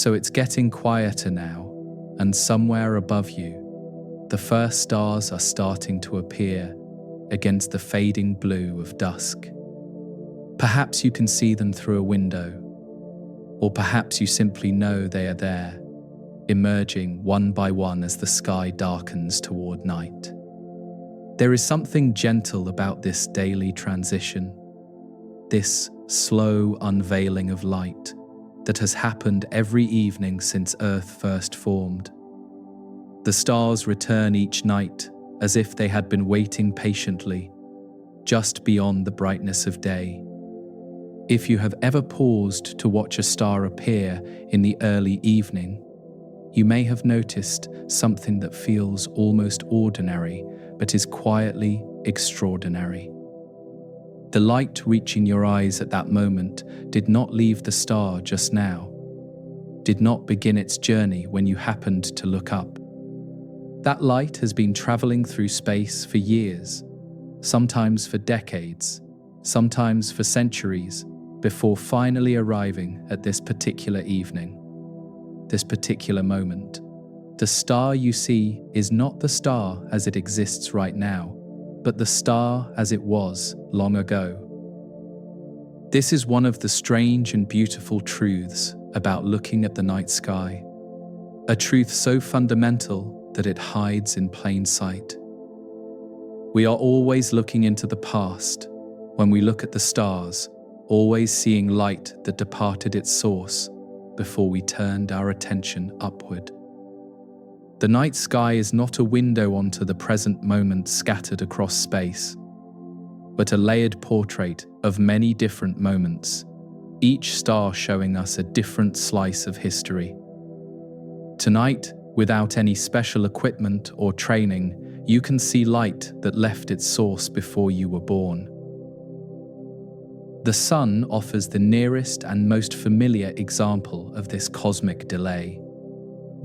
So it's getting quieter now, and somewhere above you, the first stars are starting to appear against the fading blue of dusk. Perhaps you can see them through a window, or perhaps you simply know they are there, emerging one by one as the sky darkens toward night. There is something gentle about this daily transition, this slow unveiling of light that has happened every evening since Earth first formed. The stars return each night as if they had been waiting patiently, just beyond the brightness of day. If you have ever paused to watch a star appear in the early evening, you may have noticed something that feels almost ordinary but is quietly extraordinary. The light reaching your eyes at that moment did not leave the star just now, did not begin its journey when you happened to look up. That light has been traveling through space for years, sometimes for decades, sometimes for centuries, before finally arriving at this particular evening, this particular moment. The star you see is not the star as it exists right now, but the star as it was long ago. This is one of the strange and beautiful truths about looking at the night sky, a truth so fundamental that it hides in plain sight. We are always looking into the past when we look at the stars, always seeing light that departed its source before we turned our attention upward. The night sky is not a window onto the present moment scattered across space, but a layered portrait of many different moments, each star showing us a different slice of history. Tonight, without any special equipment or training, you can see light that left its source before you were born. The sun offers the nearest and most familiar example of this cosmic delay,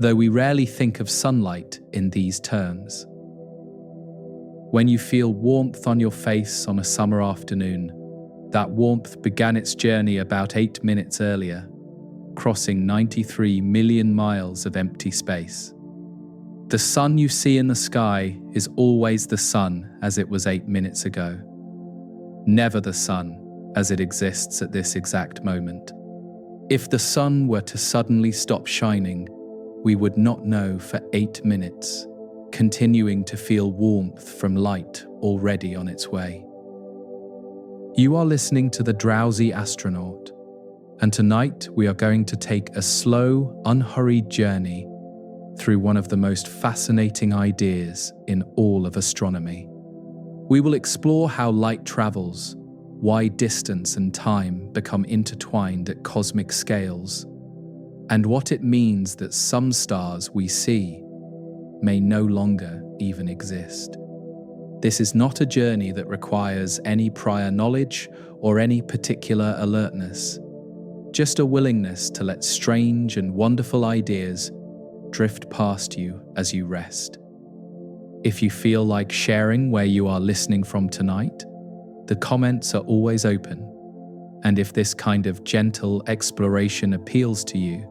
though we rarely think of sunlight in these terms. When you feel warmth on your face on a summer afternoon, that warmth began its journey about 8 minutes earlier, crossing 93 million miles of empty space. The sun you see in the sky is always the sun as it was 8 minutes ago, never the sun as it exists at this exact moment. If the sun were to suddenly stop shining, we would not know for 8 minutes, continuing to feel warmth from light already on its way. You are listening to The Drowsy Astronaut, and tonight we are going to take a slow, unhurried journey through one of the most fascinating ideas in all of astronomy. We will explore how light travels, why distance and time become intertwined at cosmic scales, and what it means that some stars we see may no longer even exist. This is not a journey that requires any prior knowledge or any particular alertness, just a willingness to let strange and wonderful ideas drift past you as you rest. If you feel like sharing where you are listening from tonight, the comments are always open, and if this kind of gentle exploration appeals to you,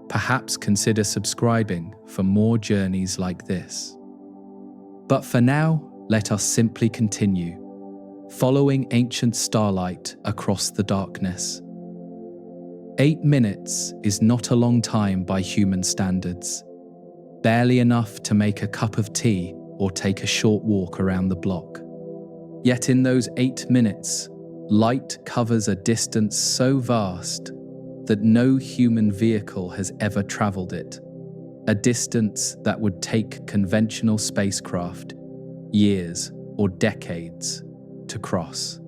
perhaps consider subscribing for more journeys like this. But for now, let us simply continue, following ancient starlight across the darkness. 8 minutes is not a long time by human standards, barely enough to make a cup of tea or take a short walk around the block. Yet in those 8 minutes, light covers a distance so vast that no human vehicle has ever traveled it, a distance that would take conventional spacecraft years or decades to cross.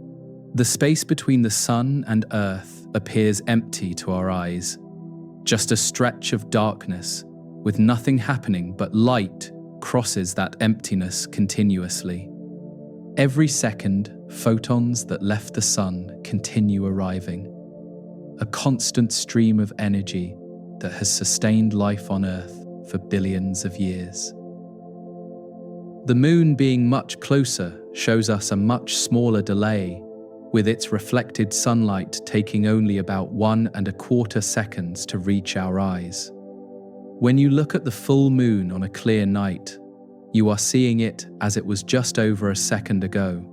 The space between the sun and Earth appears empty to our eyes, just a stretch of darkness with nothing happening but light crosses that emptiness continuously. Every second, photons that left the sun continue arriving, a constant stream of energy that has sustained life on Earth for billions of years. The moon being much closer shows us a much smaller delay, with its reflected sunlight taking only about 1¼ seconds to reach our eyes. When you look at the full moon on a clear night, you are seeing it as it was just over a second ago,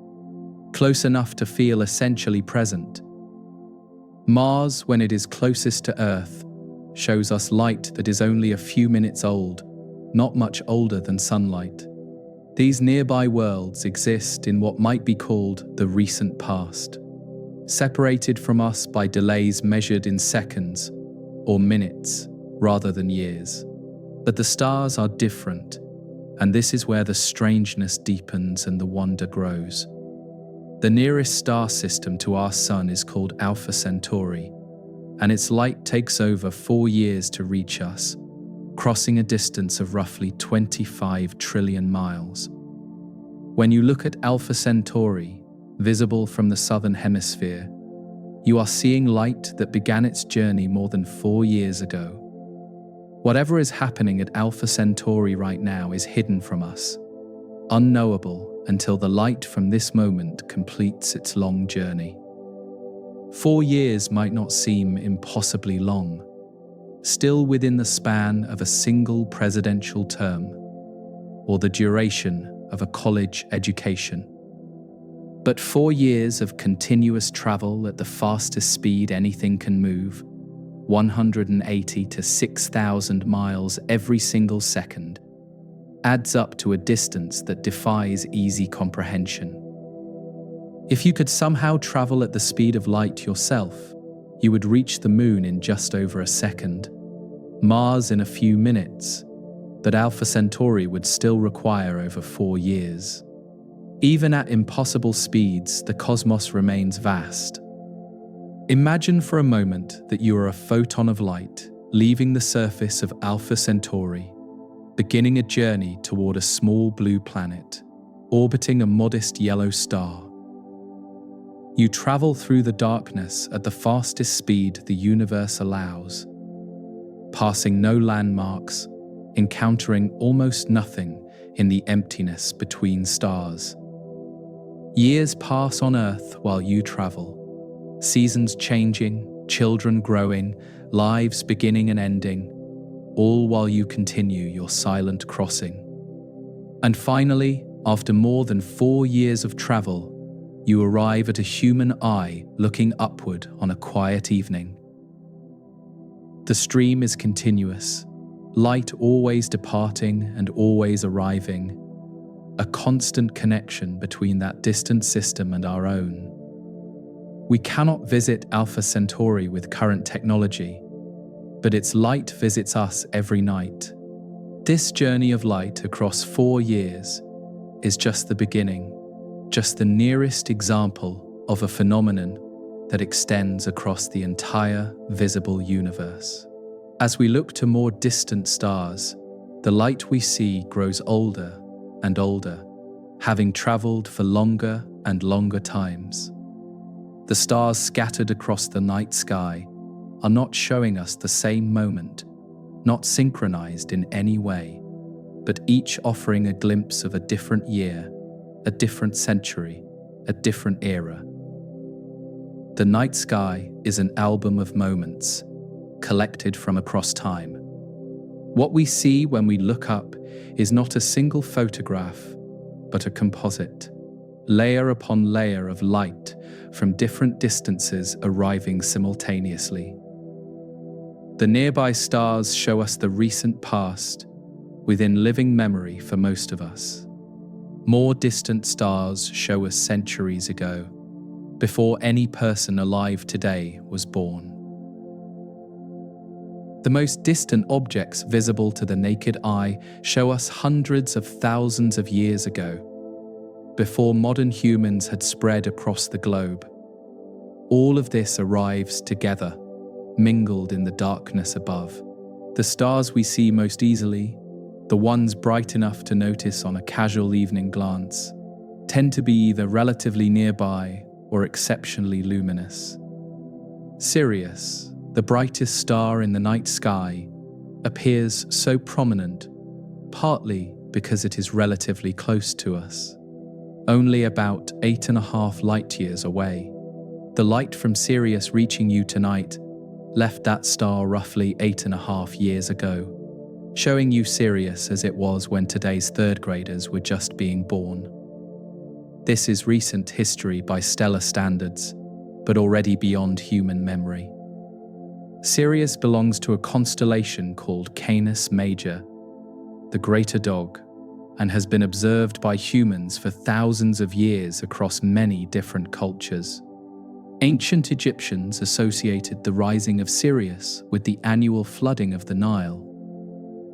close enough to feel essentially present. Mars, when it is closest to Earth, shows us light that is only a few minutes old, not much older than sunlight. These nearby worlds exist in what might be called the recent past, separated from us by delays measured in seconds or minutes rather than years. But the stars are different, and this is where the strangeness deepens and the wonder grows. The nearest star system to our Sun is called Alpha Centauri, and its light takes over 4 years to reach us, crossing a distance of roughly 25 trillion miles. When you look at Alpha Centauri, visible from the southern hemisphere, you are seeing light that began its journey more than 4 years ago. Whatever is happening at Alpha Centauri right now is hidden from us, unknowable until the light from this moment completes its long journey. 4 years might not seem impossibly long, still within the span of a single presidential term, or the duration of a college education. But 4 years of continuous travel at the fastest speed anything can move, 180 to 6,000 miles every single second, adds up to a distance that defies easy comprehension. If you could somehow travel at the speed of light yourself, you would reach the moon in just over a second, Mars in a few minutes, but Alpha Centauri would still require over 4 years. Even at impossible speeds, the cosmos remains vast. Imagine for a moment that you are a photon of light leaving the surface of Alpha Centauri, beginning a journey toward a small blue planet, orbiting a modest yellow star. You travel through the darkness at the fastest speed the universe allows, passing no landmarks, encountering almost nothing in the emptiness between stars. Years pass on Earth while you travel, seasons changing, children growing, lives beginning and ending, all while you continue your silent crossing. And finally, after more than 4 years of travel, you arrive at a human eye looking upward on a quiet evening. The stream is continuous, light always departing and always arriving, a constant connection between that distant system and our own. We cannot visit Alpha Centauri with current technology, but its light visits us every night. This journey of light across 4 years is just the beginning, just the nearest example of a phenomenon that extends across the entire visible universe. As we look to more distant stars, the light we see grows older and older, having traveled for longer and longer times. The stars scattered across the night sky are not showing us the same moment, not synchronized in any way, but each offering a glimpse of a different year, a different century, a different era. The night sky is an album of moments, collected from across time. What we see when we look up is not a single photograph, but a composite, layer upon layer of light from different distances arriving simultaneously. The nearby stars show us the recent past, within living memory for most of us. More distant stars show us centuries ago, before any person alive today was born. The most distant objects visible to the naked eye show us hundreds of thousands of years ago, before modern humans had spread across the globe. All of this arrives together, mingled in the darkness above. The stars we see most easily, the ones bright enough to notice on a casual evening glance, tend to be either relatively nearby or exceptionally luminous. Sirius, the brightest star in the night sky, appears so prominent, partly because it is relatively close to us, only about 8.5 light years away. The light from Sirius reaching you tonight left that star roughly 8.5 years ago, showing you Sirius as it was when today's third graders were just being born. This is recent history by stellar standards, but already beyond human memory. Sirius belongs to a constellation called Canis Major, the Greater Dog, and has been observed by humans for thousands of years across many different cultures. Ancient Egyptians associated the rising of Sirius with the annual flooding of the Nile,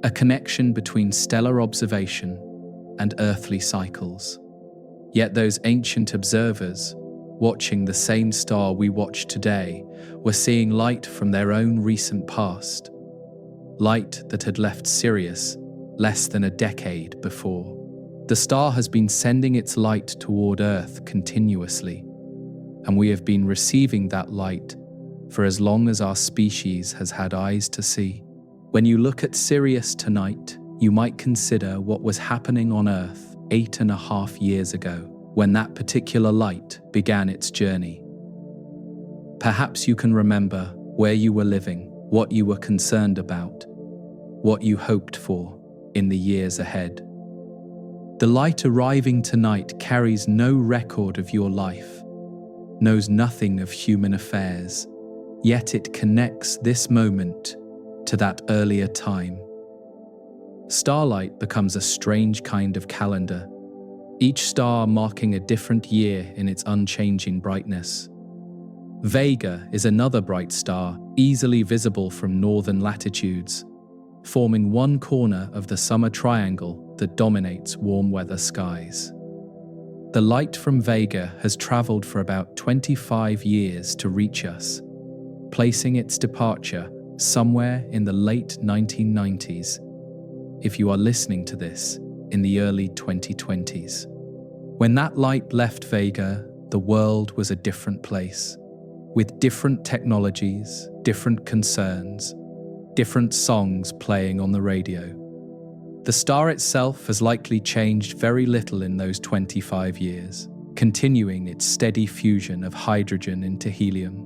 a connection between stellar observation and earthly cycles. Yet those ancient observers, watching the same star we watch today, were seeing light from their own recent past, light that had left Sirius less than a decade before. The star has been sending its light toward Earth continuously, and we have been receiving that light for as long as our species has had eyes to see. When you look at Sirius tonight, you might consider what was happening on Earth 8.5 years ago, when that particular light began its journey. Perhaps you can remember where you were living, what you were concerned about, what you hoped for in the years ahead. The light arriving tonight carries no record of your life, knows nothing of human affairs, yet it connects this moment to that earlier time. Starlight becomes a strange kind of calendar, each star marking a different year in its unchanging brightness. Vega is another bright star, easily visible from northern latitudes, forming one corner of the summer triangle that dominates warm weather skies. The light from Vega has traveled for about 25 years to reach us, placing its departure somewhere in the late 1990s, if you are listening to this in the early 2020s. When that light left Vega, the world was a different place, with different technologies, different concerns, different songs playing on the radio. The star itself has likely changed very little in those 25 years, continuing its steady fusion of hydrogen into helium.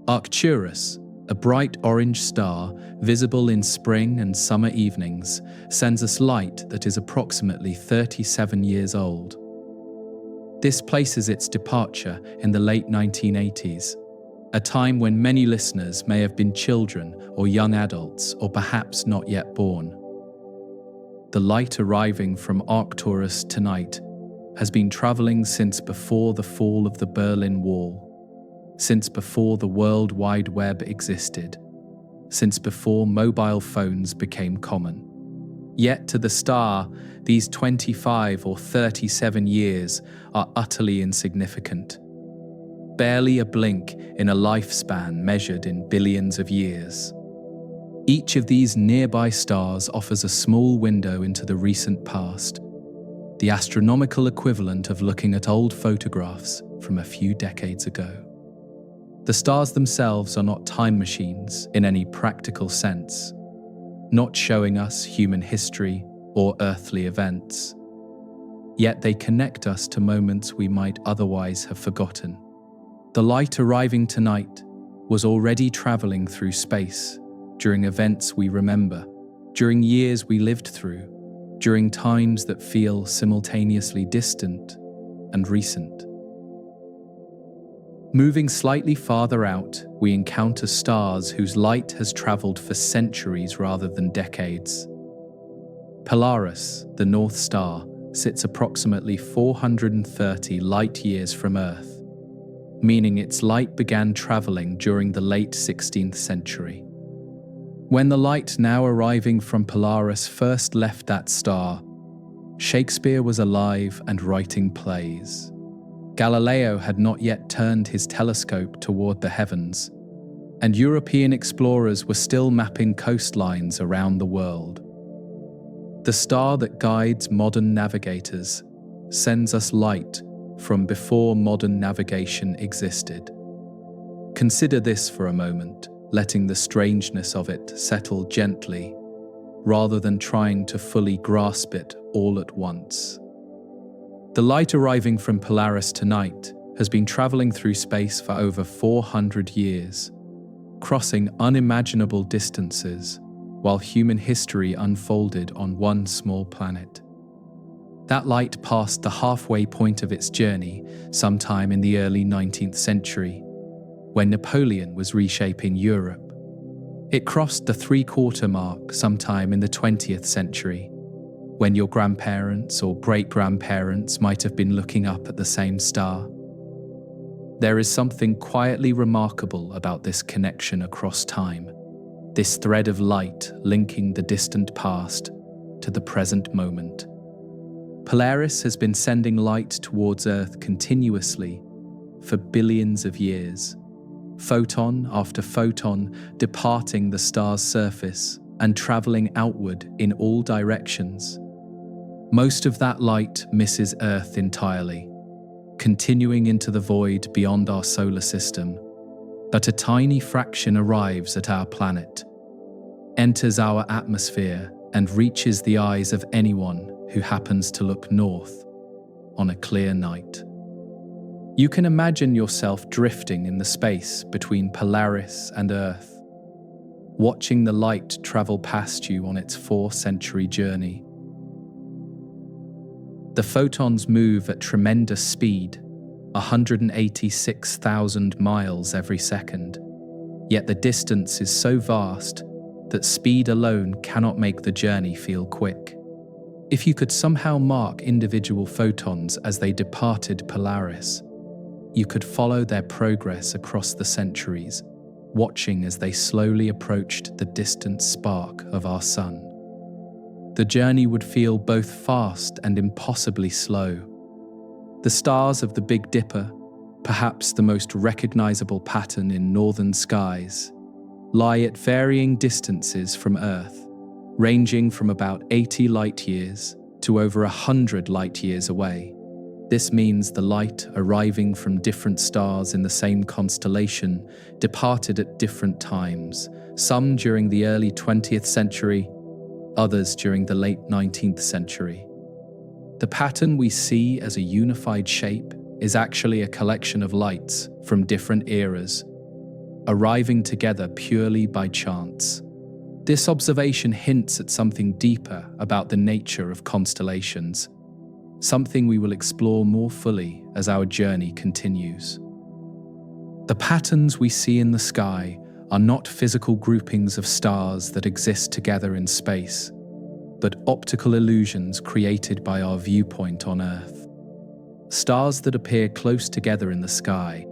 Arcturus, a bright orange star visible in spring and summer evenings, sends us light that is approximately 37 years old. This places its departure in the late 1980s, a time when many listeners may have been children or young adults or perhaps not yet born. The light arriving from Arcturus tonight has been traveling since before the fall of the Berlin Wall, since before the World Wide Web existed, since before mobile phones became common. Yet to the star, these 25 or 37 years are utterly insignificant. Barely a blink in a lifespan measured in billions of years. Each of these nearby stars offers a small window into the recent past, the astronomical equivalent of looking at old photographs from a few decades ago. The stars themselves are not time machines in any practical sense, not showing us human history or earthly events. Yet they connect us to moments we might otherwise have forgotten. The light arriving tonight was already traveling through space during events we remember, during years we lived through, during times that feel simultaneously distant and recent. Moving slightly farther out, we encounter stars whose light has traveled for centuries rather than decades. Polaris, the North Star, sits approximately 430 light-years from Earth, meaning its light began traveling during the late 16th century. When the light now arriving from Polaris first left that star, Shakespeare was alive and writing plays. Galileo had not yet turned his telescope toward the heavens, and European explorers were still mapping coastlines around the world. The star that guides modern navigators sends us light from before modern navigation existed. Consider this for a moment, letting the strangeness of it settle gently, rather than trying to fully grasp it all at once. The light arriving from Polaris tonight has been traveling through space for over 400 years, crossing unimaginable distances while human history unfolded on one small planet. That light passed the halfway point of its journey sometime in the early 19th century, when Napoleon was reshaping Europe. It crossed the three-quarter mark sometime in the 20th century, when your grandparents or great-grandparents might have been looking up at the same star. There is something quietly remarkable about this connection across time, this thread of light linking the distant past to the present moment. Polaris has been sending light towards Earth continuously for billions of years, photon after photon departing the star's surface and traveling outward in all directions. Most of that light misses Earth entirely, continuing into the void beyond our solar system, but a tiny fraction arrives at our planet, enters our atmosphere, and reaches the eyes of anyone who happens to look north on a clear night. You can imagine yourself drifting in the space between Polaris and Earth, watching the light travel past you on its 4-century journey. The photons move at tremendous speed, 186,000 miles every second, yet the distance is so vast that speed alone cannot make the journey feel quick. If you could somehow mark individual photons as they departed Polaris, you could follow their progress across the centuries, watching as they slowly approached the distant spark of our sun. The journey would feel both fast and impossibly slow. The stars of the Big Dipper, perhaps the most recognizable pattern in northern skies, lie at varying distances from Earth, ranging from about 80 light-years to over 100 light-years away. This means the light arriving from different stars in the same constellation departed at different times, some during the early 20th century, others during the late 19th century. The pattern we see as a unified shape is actually a collection of lights from different eras, arriving together purely by chance. This observation hints at something deeper about the nature of constellations, something we will explore more fully as our journey continues. The patterns we see in the sky are not physical groupings of stars that exist together in space, but optical illusions created by our viewpoint on Earth. Stars that appear close together in the sky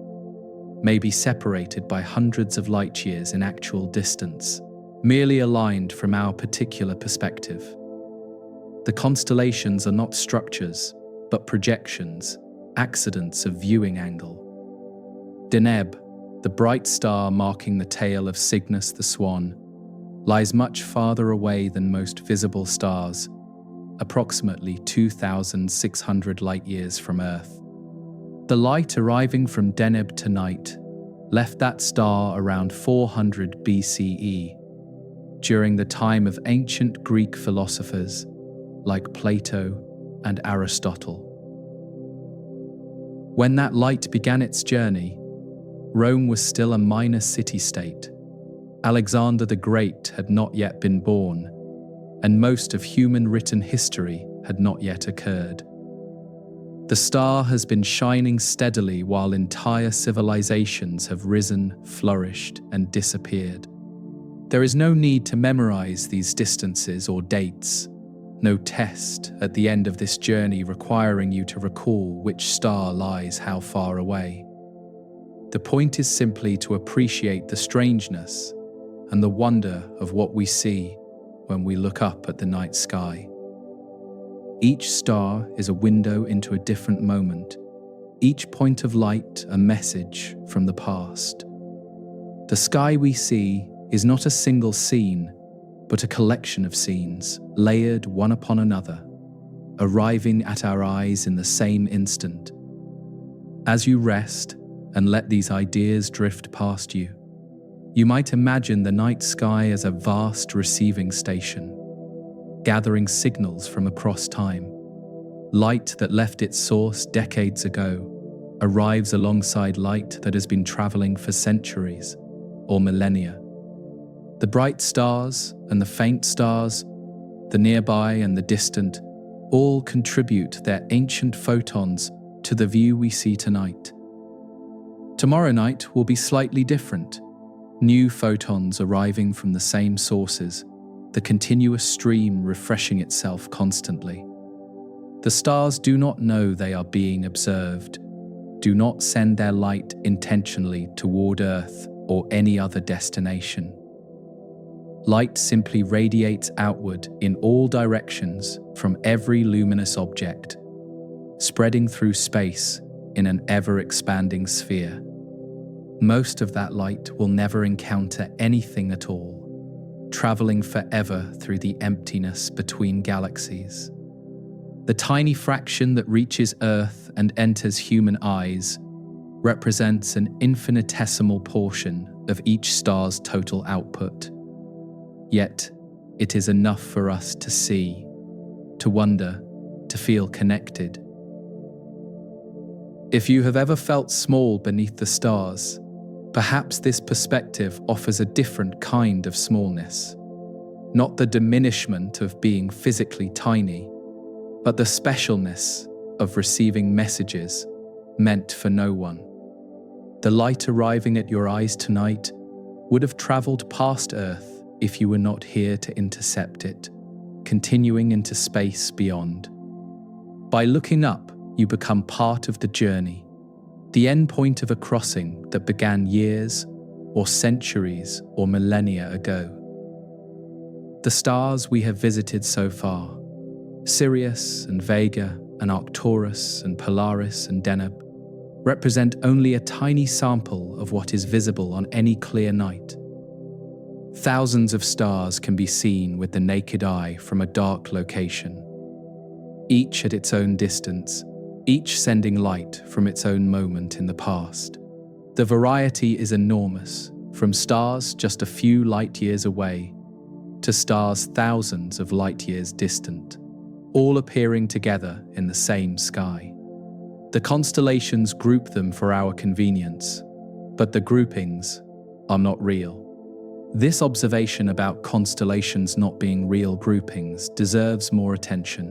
may be separated by hundreds of light-years in actual distance, merely aligned from our particular perspective. The constellations are not structures, but projections, accidents of viewing angle. Deneb, the bright star marking the tail of Cygnus the Swan, lies much farther away than most visible stars, approximately 2,600 light-years from Earth. The light arriving from Deneb tonight left that star around 400 BCE, during the time of ancient Greek philosophers like Plato and Aristotle. When that light began its journey, Rome was still a minor city-state. Alexander the Great had not yet been born, and most of human written history had not yet occurred. The star has been shining steadily while entire civilizations have risen, flourished, and disappeared. There is no need to memorize these distances or dates, no test at the end of this journey requiring you to recall which star lies how far away. The point is simply to appreciate the strangeness and the wonder of what we see when we look up at the night sky. Each star is a window into a different moment, each point of light a message from the past. The sky we see is not a single scene, but a collection of scenes, layered one upon another, arriving at our eyes in the same instant. As you rest and let these ideas drift past you, you might imagine the night sky as a vast receiving station, gathering signals from across time, light that left its source decades ago, arrives alongside light that has been traveling for centuries or millennia. The bright stars and the faint stars, the nearby and the distant, all contribute their ancient photons to the view we see tonight. Tomorrow night will be slightly different. New photons arriving from the same sources, the continuous stream refreshing itself constantly. The stars do not know they are being observed, do not send their light intentionally toward Earth or any other destination. Light simply radiates outward in all directions from every luminous object, spreading through space in an ever-expanding sphere. Most of that light will never encounter anything at all, traveling forever through the emptiness between galaxies. The tiny fraction that reaches Earth and enters human eyes represents an infinitesimal portion of each star's total output. Yet, it is enough for us to see, to wonder, to feel connected. If you have ever felt small beneath the stars, perhaps this perspective offers a different kind of smallness. Not the diminishment of being physically tiny, but the specialness of receiving messages meant for no one. The light arriving at your eyes tonight would have traveled past Earth if you were not here to intercept it, continuing into space beyond. By looking up, you become part of the journey, the end point of a crossing that began years or centuries or millennia ago. The stars we have visited so far, Sirius and Vega and Arcturus and Polaris and Deneb, represent only a tiny sample of what is visible on any clear night. Thousands of stars can be seen with the naked eye from a dark location, each at its own distance, each sending light from its own moment in the past. The variety is enormous, from stars just a few light years away to stars thousands of light years distant, all appearing together in the same sky. The constellations group them for our convenience, but the groupings are not real. This observation about constellations not being real groupings deserves more attention,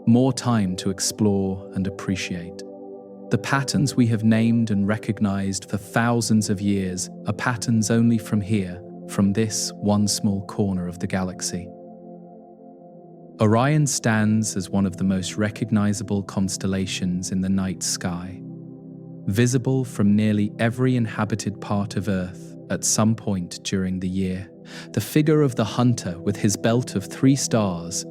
more time to explore and appreciate. The patterns we have named and recognized for thousands of years are patterns only from here, from this one small corner of the galaxy. Orion stands as one of the most recognizable constellations in the night sky, visible from nearly every inhabited part of Earth at some point during the year. The figure of the hunter with his belt of 3 stars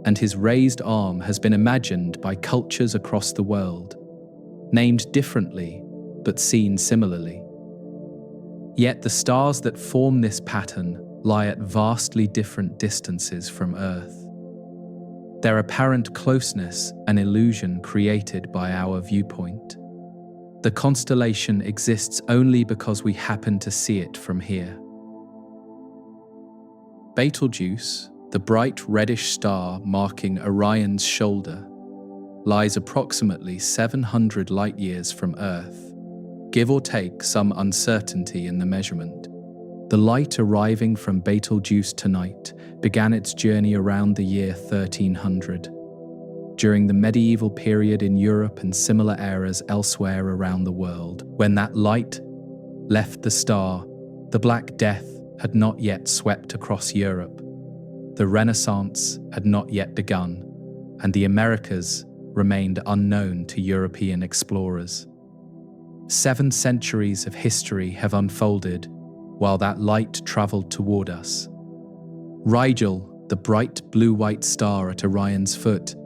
and his raised arm has been imagined by cultures across the world, named differently but seen similarly. Yet the stars that form this pattern lie at vastly different distances from Earth. Their apparent closeness an illusion created by our viewpoint. The constellation exists only because we happen to see it from here. Betelgeuse, the bright reddish star marking Orion's shoulder, lies approximately 700 light-years from Earth, give or take some uncertainty in the measurement. The light arriving from Betelgeuse tonight began its journey around the year 1300, during the medieval period in Europe and similar eras elsewhere around the world. When that light left the star, the Black Death had not yet swept across Europe, the Renaissance had not yet begun, and the Americas remained unknown to European explorers. 7 centuries of history have unfolded while that light traveled toward us. Rigel, the bright blue-white star at Orion's foot,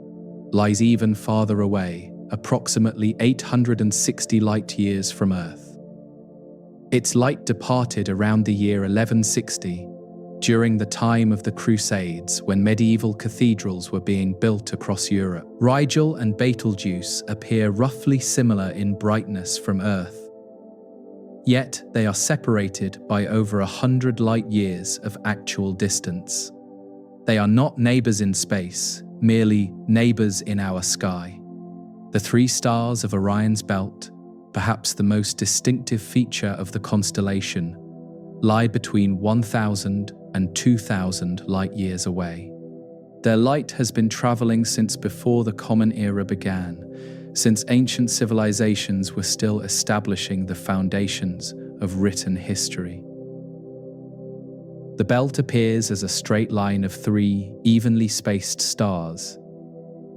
lies even farther away, approximately 860 light-years from Earth. Its light departed around the year 1160, during the time of the Crusades when medieval cathedrals were being built across Europe. Rigel and Betelgeuse appear roughly similar in brightness from Earth, yet they are separated by over 100 light-years of actual distance. They are not neighbors in space, merely neighbors in our sky. The three stars of Orion's belt, perhaps the most distinctive feature of the constellation, lie between 1,000 and 2,000 light-years away. Their light has been traveling since before the Common Era began, since ancient civilizations were still establishing the foundations of written history. The belt appears as a straight line of three evenly spaced stars.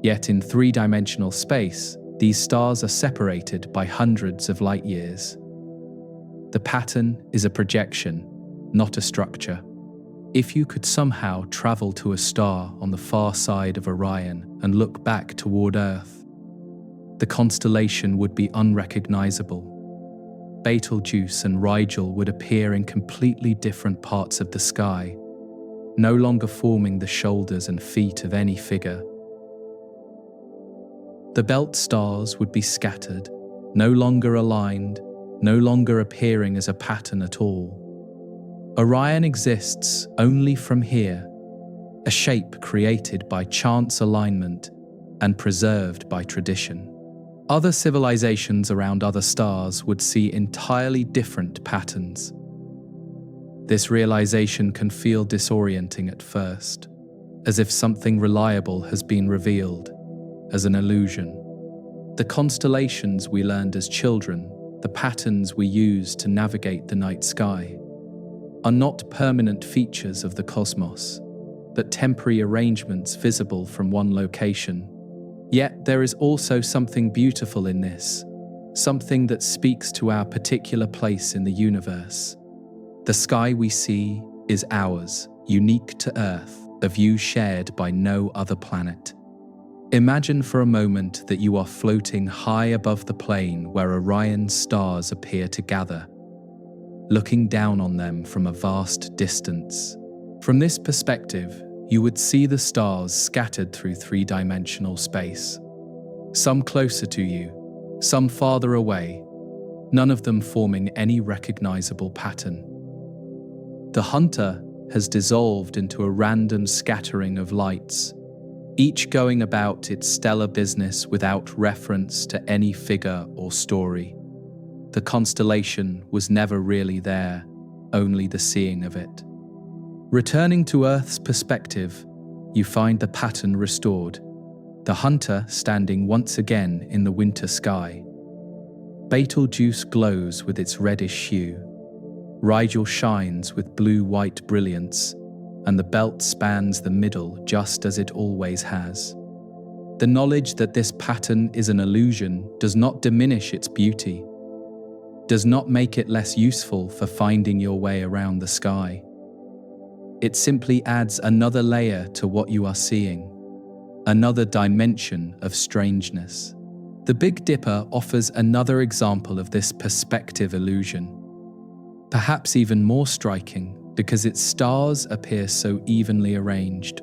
Yet in three-dimensional space, these stars are separated by hundreds of light-years. The pattern is a projection, not a structure. If you could somehow travel to a star on the far side of Orion and look back toward Earth, the constellation would be unrecognizable. Betelgeuse and Rigel would appear in completely different parts of the sky, no longer forming the shoulders and feet of any figure. The belt stars would be scattered, no longer aligned, no longer appearing as a pattern at all. Orion exists only from here, a shape created by chance alignment and preserved by tradition. Other civilizations around other stars would see entirely different patterns. This realization can feel disorienting at first, as if something reliable has been revealed, as an illusion. The constellations we learned as children, the patterns we use to navigate the night sky, are not permanent features of the cosmos, but temporary arrangements visible from one location. Yet there is also something beautiful in this, something that speaks to our particular place in the universe. The sky we see is ours, unique to Earth, a view shared by no other planet. Imagine for a moment that you are floating high above the plane where Orion's stars appear to gather, looking down on them from a vast distance. From this perspective, you would see the stars scattered through three-dimensional space. Some closer to you, some farther away, none of them forming any recognizable pattern. The hunter has dissolved into a random scattering of lights, each going about its stellar business without reference to any figure or story. The constellation was never really there, only the seeing of it. Returning to Earth's perspective, you find the pattern restored, the hunter standing once again in the winter sky. Betelgeuse glows with its reddish hue, Rigel shines with blue-white brilliance, and the belt spans the middle just as it always has. The knowledge that this pattern is an illusion does not diminish its beauty, does not make it less useful for finding your way around the sky. It simply adds another layer to what you are seeing, another dimension of strangeness. The Big Dipper offers another example of this perspective illusion, perhaps even more striking because its stars appear so evenly arranged.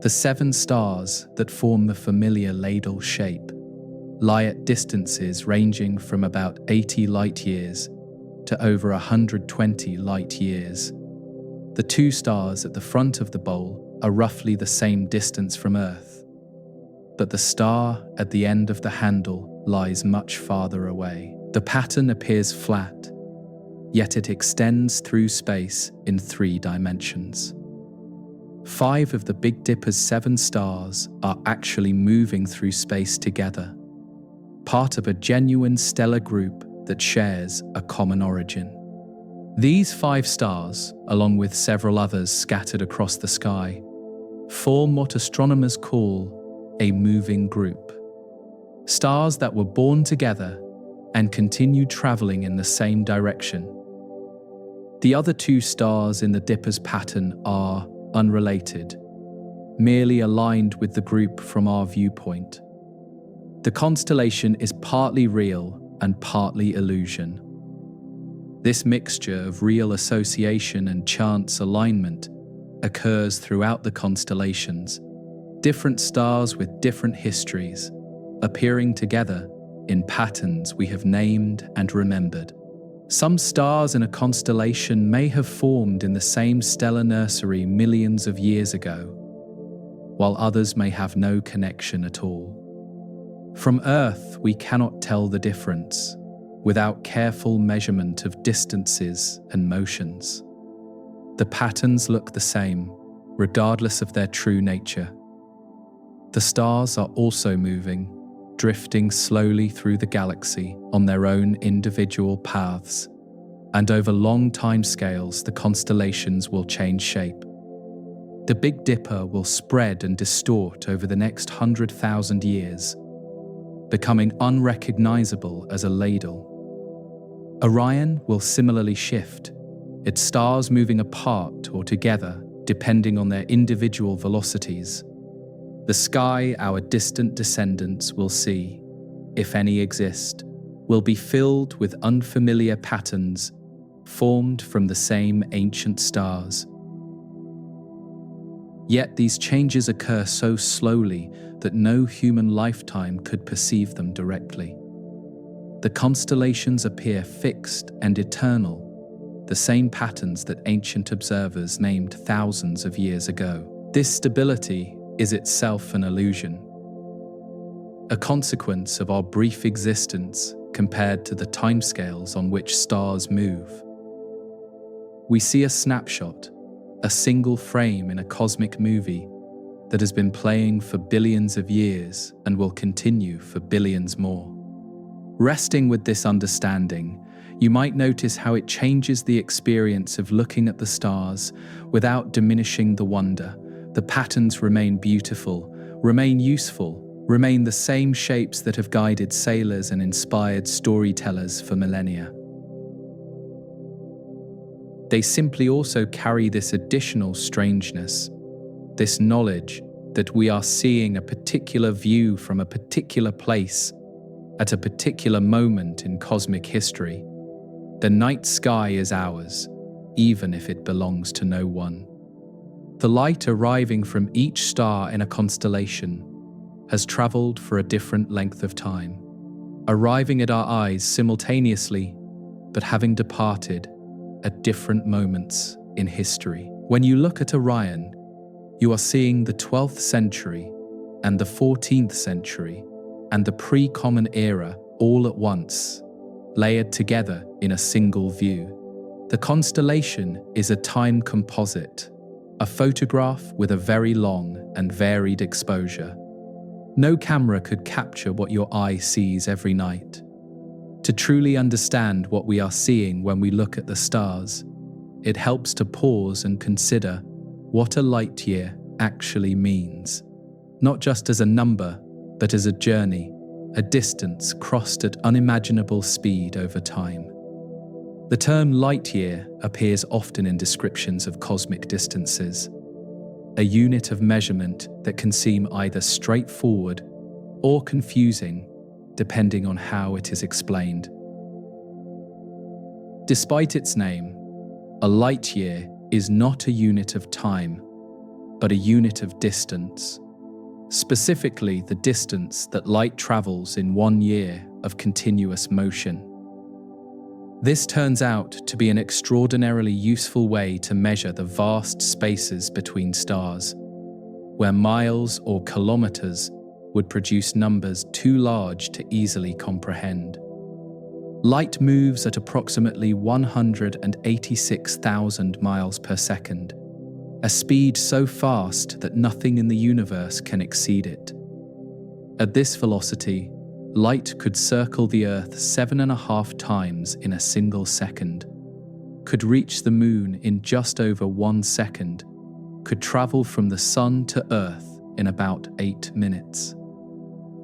The 7 stars that form the familiar ladle shape lie at distances ranging from about 80 light-years to over 120 light-years. The 2 stars at the front of the bowl are roughly the same distance from Earth, but the star at the end of the handle lies much farther away. The pattern appears flat, yet it extends through space in 3 dimensions. 5 of the Big Dipper's 7 stars are actually moving through space together, part of a genuine stellar group that shares a common origin. These 5 stars, along with several others scattered across the sky, form what astronomers call a moving group. Stars that were born together and continue traveling in the same direction. The other 2 stars in the Dipper's pattern are unrelated, merely aligned with the group from our viewpoint. The constellation is partly real and partly illusion. This mixture of real association and chance alignment occurs throughout the constellations, different stars with different histories, appearing together in patterns we have named and remembered. Some stars in a constellation may have formed in the same stellar nursery millions of years ago, while others may have no connection at all. From Earth, we cannot tell the difference without careful measurement of distances and motions. The patterns look the same, regardless of their true nature. The stars are also moving, drifting slowly through the galaxy on their own individual paths, and over long timescales the constellations will change shape. The Big Dipper will spread and distort over the next 100,000 years, becoming unrecognizable as a ladle. Orion will similarly shift, its stars moving apart or together depending on their individual velocities. The sky our distant descendants will see, if any exist, will be filled with unfamiliar patterns formed from the same ancient stars. Yet these changes occur so slowly that no human lifetime could perceive them directly. The constellations appear fixed and eternal, the same patterns that ancient observers named thousands of years ago. This stability is itself an illusion, a consequence of our brief existence compared to the timescales on which stars move. We see a snapshot, a single frame in a cosmic movie that has been playing for billions of years and will continue for billions more. Resting with this understanding, you might notice how it changes the experience of looking at the stars without diminishing the wonder. The patterns remain beautiful, remain useful, remain the same shapes that have guided sailors and inspired storytellers for millennia. They simply also carry this additional strangeness, this knowledge that we are seeing a particular view from a particular place at a particular moment in cosmic history. The night sky is ours, even if it belongs to no one. The light arriving from each star in a constellation has traveled for a different length of time, arriving at our eyes simultaneously, but having departed at different moments in history. When you look at Orion, you are seeing the 12th century and the 14th century and the pre-Common Era all at once, layered together in a single view. The constellation is a time composite, a photograph with a very long and varied exposure. No camera could capture what your eye sees every night. To truly understand what we are seeing when we look at the stars, it helps to pause and consider what a light year actually means, not just as a number, but as a journey, a distance crossed at unimaginable speed over time. The term light year appears often in descriptions of cosmic distances, a unit of measurement that can seem either straightforward or confusing, depending on how it is explained. Despite its name, a light year is not a unit of time, but a unit of distance, specifically the distance that light travels in 1 year of continuous motion. This turns out to be an extraordinarily useful way to measure the vast spaces between stars, where miles or kilometers would produce numbers too large to easily comprehend. Light moves at approximately 186,000 miles per second, a speed so fast that nothing in the universe can exceed it. At this velocity, light could circle the Earth 7.5 times in a single second, could reach the Moon in just over 1 second, could travel from the Sun to Earth in about 8 minutes.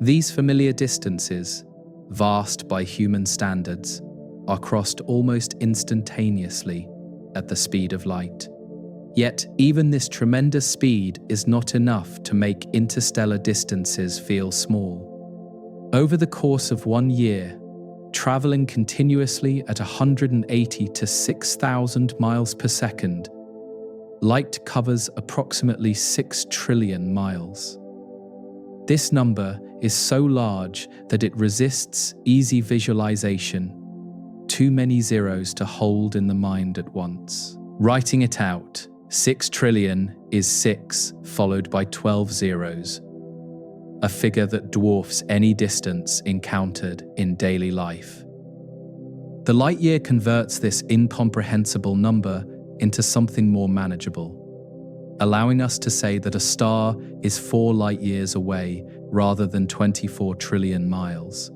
These familiar distances, vast by human standards, are crossed almost instantaneously at the speed of light. Yet, even this tremendous speed is not enough to make interstellar distances feel small. Over the course of 1 year, traveling continuously at 180 to 6,000 miles per second, light covers approximately 6 trillion miles. This number is so large that it resists easy visualization, too many zeros to hold in the mind at once. Writing it out, 6 trillion is 6 followed by 12 zeros, a figure that dwarfs any distance encountered in daily life. The light year converts this incomprehensible number into something more manageable, allowing us to say that a star is 4 light years away rather than 24 trillion miles.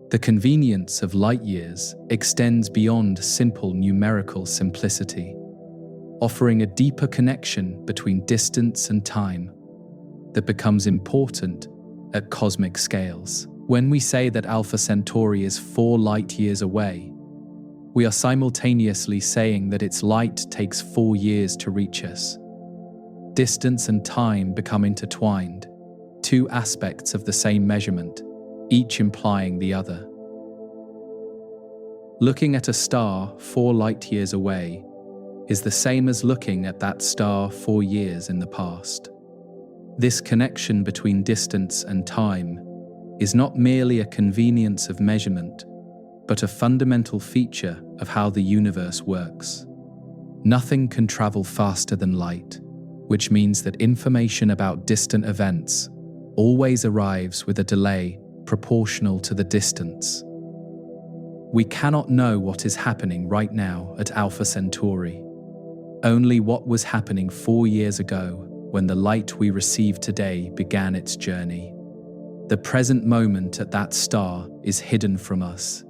The convenience of light years extends beyond simple numerical simplicity, offering a deeper connection between distance and time that becomes important at cosmic scales. When we say that Alpha Centauri is 4 light years away, we are simultaneously saying that its light takes 4 years to reach us. Distance and time become intertwined, 2 aspects of the same measurement, each implying the other. Looking at a star 4 light years away is the same as looking at that star 4 years in the past. This connection between distance and time is not merely a convenience of measurement, but a fundamental feature of how the universe works. Nothing can travel faster than light, which means that information about distant events always arrives with a delay proportional to the distance. We cannot know what is happening right now at Alpha Centauri, only what was happening 4 years ago when the light we receive today began its journey. The present moment at that star is hidden from us,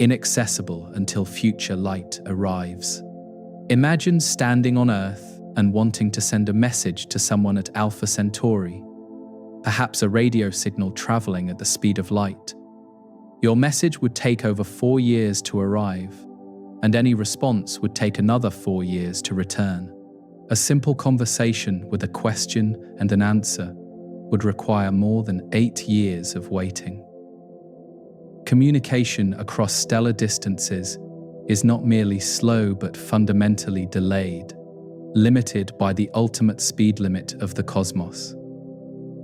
inaccessible until future light arrives. Imagine standing on Earth and wanting to send a message to someone at Alpha Centauri, perhaps a radio signal traveling at the speed of light. Your message would take over 4 years to arrive, and any response would take another 4 years to return. A simple conversation with a question and an answer would require more than 8 years of waiting. Communication across stellar distances is not merely slow but fundamentally delayed, limited by the ultimate speed limit of the cosmos.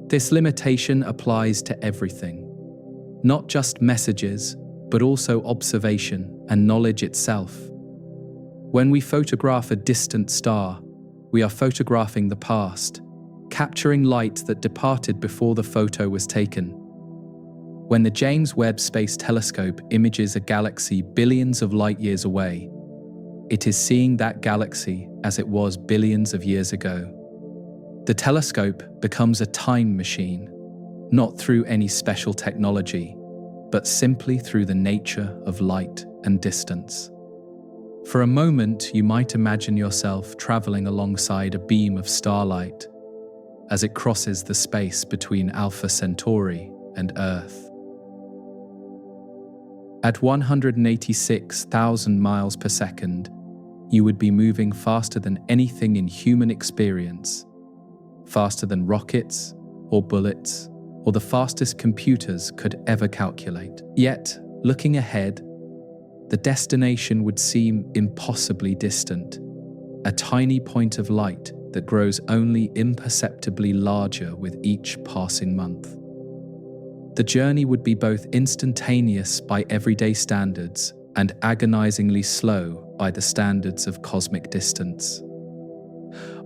This limitation applies to everything, not just messages, but also observation and knowledge itself. When we photograph a distant star, we are photographing the past, capturing light that departed before the photo was taken. When the James Webb Space Telescope images a galaxy billions of light years away, it is seeing that galaxy as it was billions of years ago. The telescope becomes a time machine, not through any special technology, but simply through the nature of light and distance. For a moment, you might imagine yourself traveling alongside a beam of starlight as it crosses the space between Alpha Centauri and Earth. At 186,000 miles per second, you would be moving faster than anything in human experience, faster than rockets or bullets or the fastest computers could ever calculate. Yet, looking ahead, the destination would seem impossibly distant, a tiny point of light that grows only imperceptibly larger with each passing month. The journey would be both instantaneous by everyday standards and agonizingly slow by the standards of cosmic distance.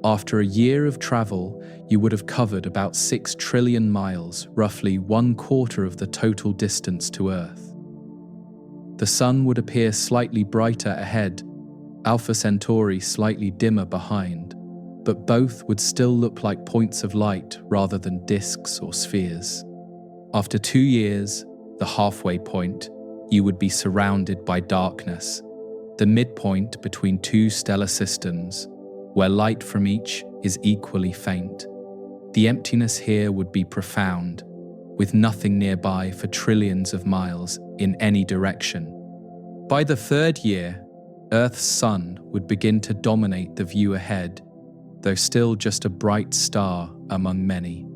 After a year of travel, you would have covered about 6 trillion miles, roughly 1/4 of the total distance to Earth. The Sun would appear slightly brighter ahead, Alpha Centauri slightly dimmer behind, but both would still look like points of light rather than disks or spheres. After 2 years, the halfway point, you would be surrounded by darkness, the midpoint between 2 stellar systems, where light from each is equally faint. The emptiness here would be profound, with nothing nearby for trillions of miles in any direction. By the 3rd year, Earth's sun would begin to dominate the view ahead, though still just a bright star among many.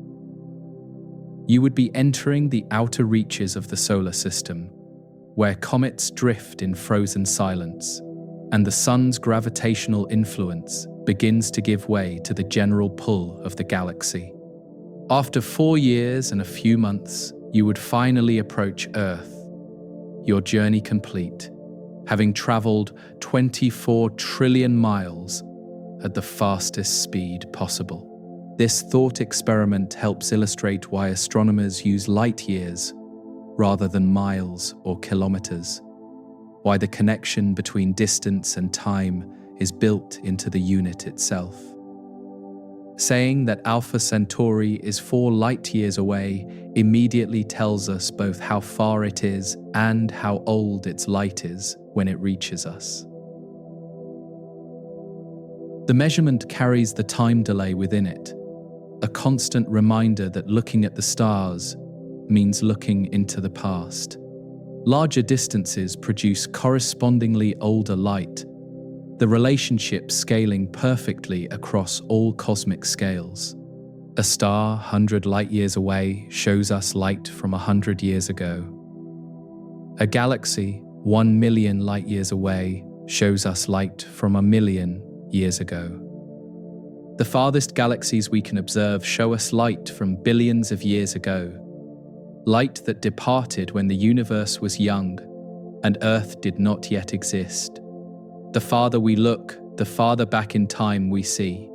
You would be entering the outer reaches of the solar system, where comets drift in frozen silence, and the sun's gravitational influence begins to give way to the general pull of the galaxy. After 4 years and a few months, you would finally approach Earth, your journey complete, having traveled 24 trillion miles, at the fastest speed possible. This thought experiment helps illustrate why astronomers use light years rather than miles or kilometers, why the connection between distance and time is built into the unit itself. Saying that Alpha Centauri is 4 light-years away immediately tells us both how far it is and how old its light is when it reaches us. The measurement carries the time delay within it, a constant reminder that looking at the stars means looking into the past. Larger distances produce correspondingly older light, the relationship scaling perfectly across all cosmic scales. A star 100 light-years away shows us light from 100 years ago. A galaxy 1 million light-years away shows us light from 1 million years ago. The farthest galaxies we can observe show us light from billions of years ago, light that departed when the universe was young and Earth did not yet exist. The farther we look, the farther back in time we see.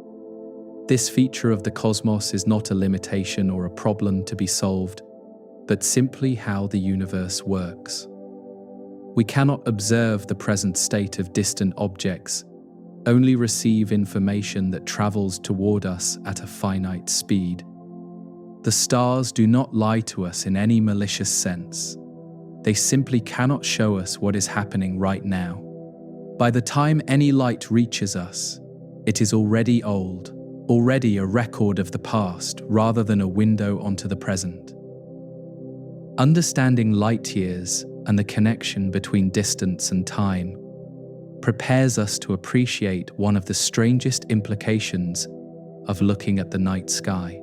This feature of the cosmos is not a limitation or a problem to be solved, but simply how the universe works. We cannot observe the present state of distant objects, only receive information that travels toward us at a finite speed. The stars do not lie to us in any malicious sense. They simply cannot show us what is happening right now. By the time any light reaches us, it is already old, already a record of the past rather than a window onto the present. Understanding light years and the connection between distance and time prepares us to appreciate one of the strangest implications of looking at the night sky.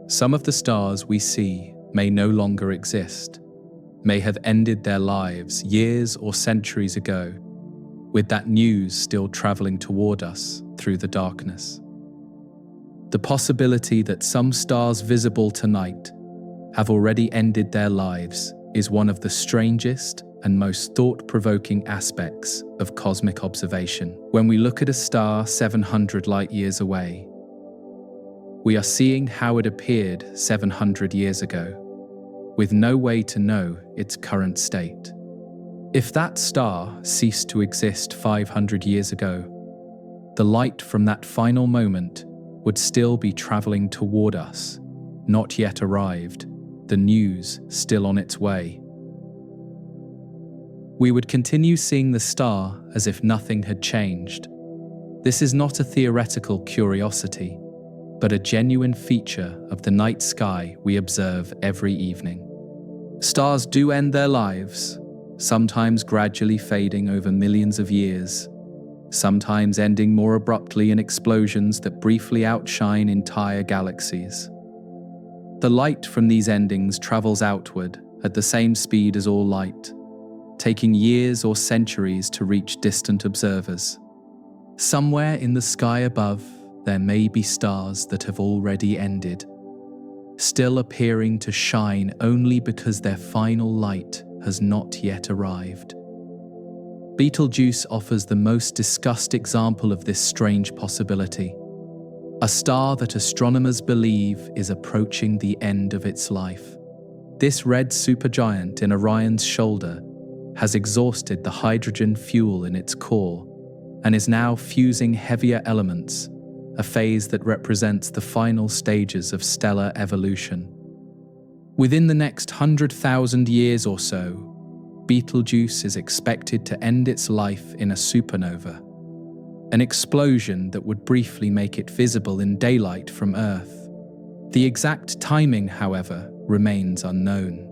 Some of the stars we see may no longer exist, may have ended their lives years or centuries ago, with that news still traveling toward us through the darkness. The possibility that some stars visible tonight have already ended their lives is one of the strangest and most thought-provoking aspects of cosmic observation. When we look at a star 700 light-years away, we are seeing how it appeared 700 years ago, with no way to know its current state. If that star ceased to exist 500 years ago, the light from that final moment would still be traveling toward us, not yet arrived, the news still on its way. We would continue seeing the star as if nothing had changed. This is not a theoretical curiosity, but a genuine feature of the night sky we observe every evening. Stars do end their lives, sometimes gradually fading over millions of years, sometimes ending more abruptly in explosions that briefly outshine entire galaxies. The light from these endings travels outward at the same speed as all light, taking years or centuries to reach distant observers. Somewhere in the sky above, there may be stars that have already ended, still appearing to shine only because their final light has not yet arrived. Betelgeuse offers the most discussed example of this strange possibility, a star that astronomers believe is approaching the end of its life. This red supergiant in Orion's shoulder has exhausted the hydrogen fuel in its core and is now fusing heavier elements, a phase that represents the final stages of stellar evolution. Within the next 100,000 years or so, Betelgeuse is expected to end its life in a supernova, an explosion that would briefly make it visible in daylight from Earth. The exact timing, however, remains unknown.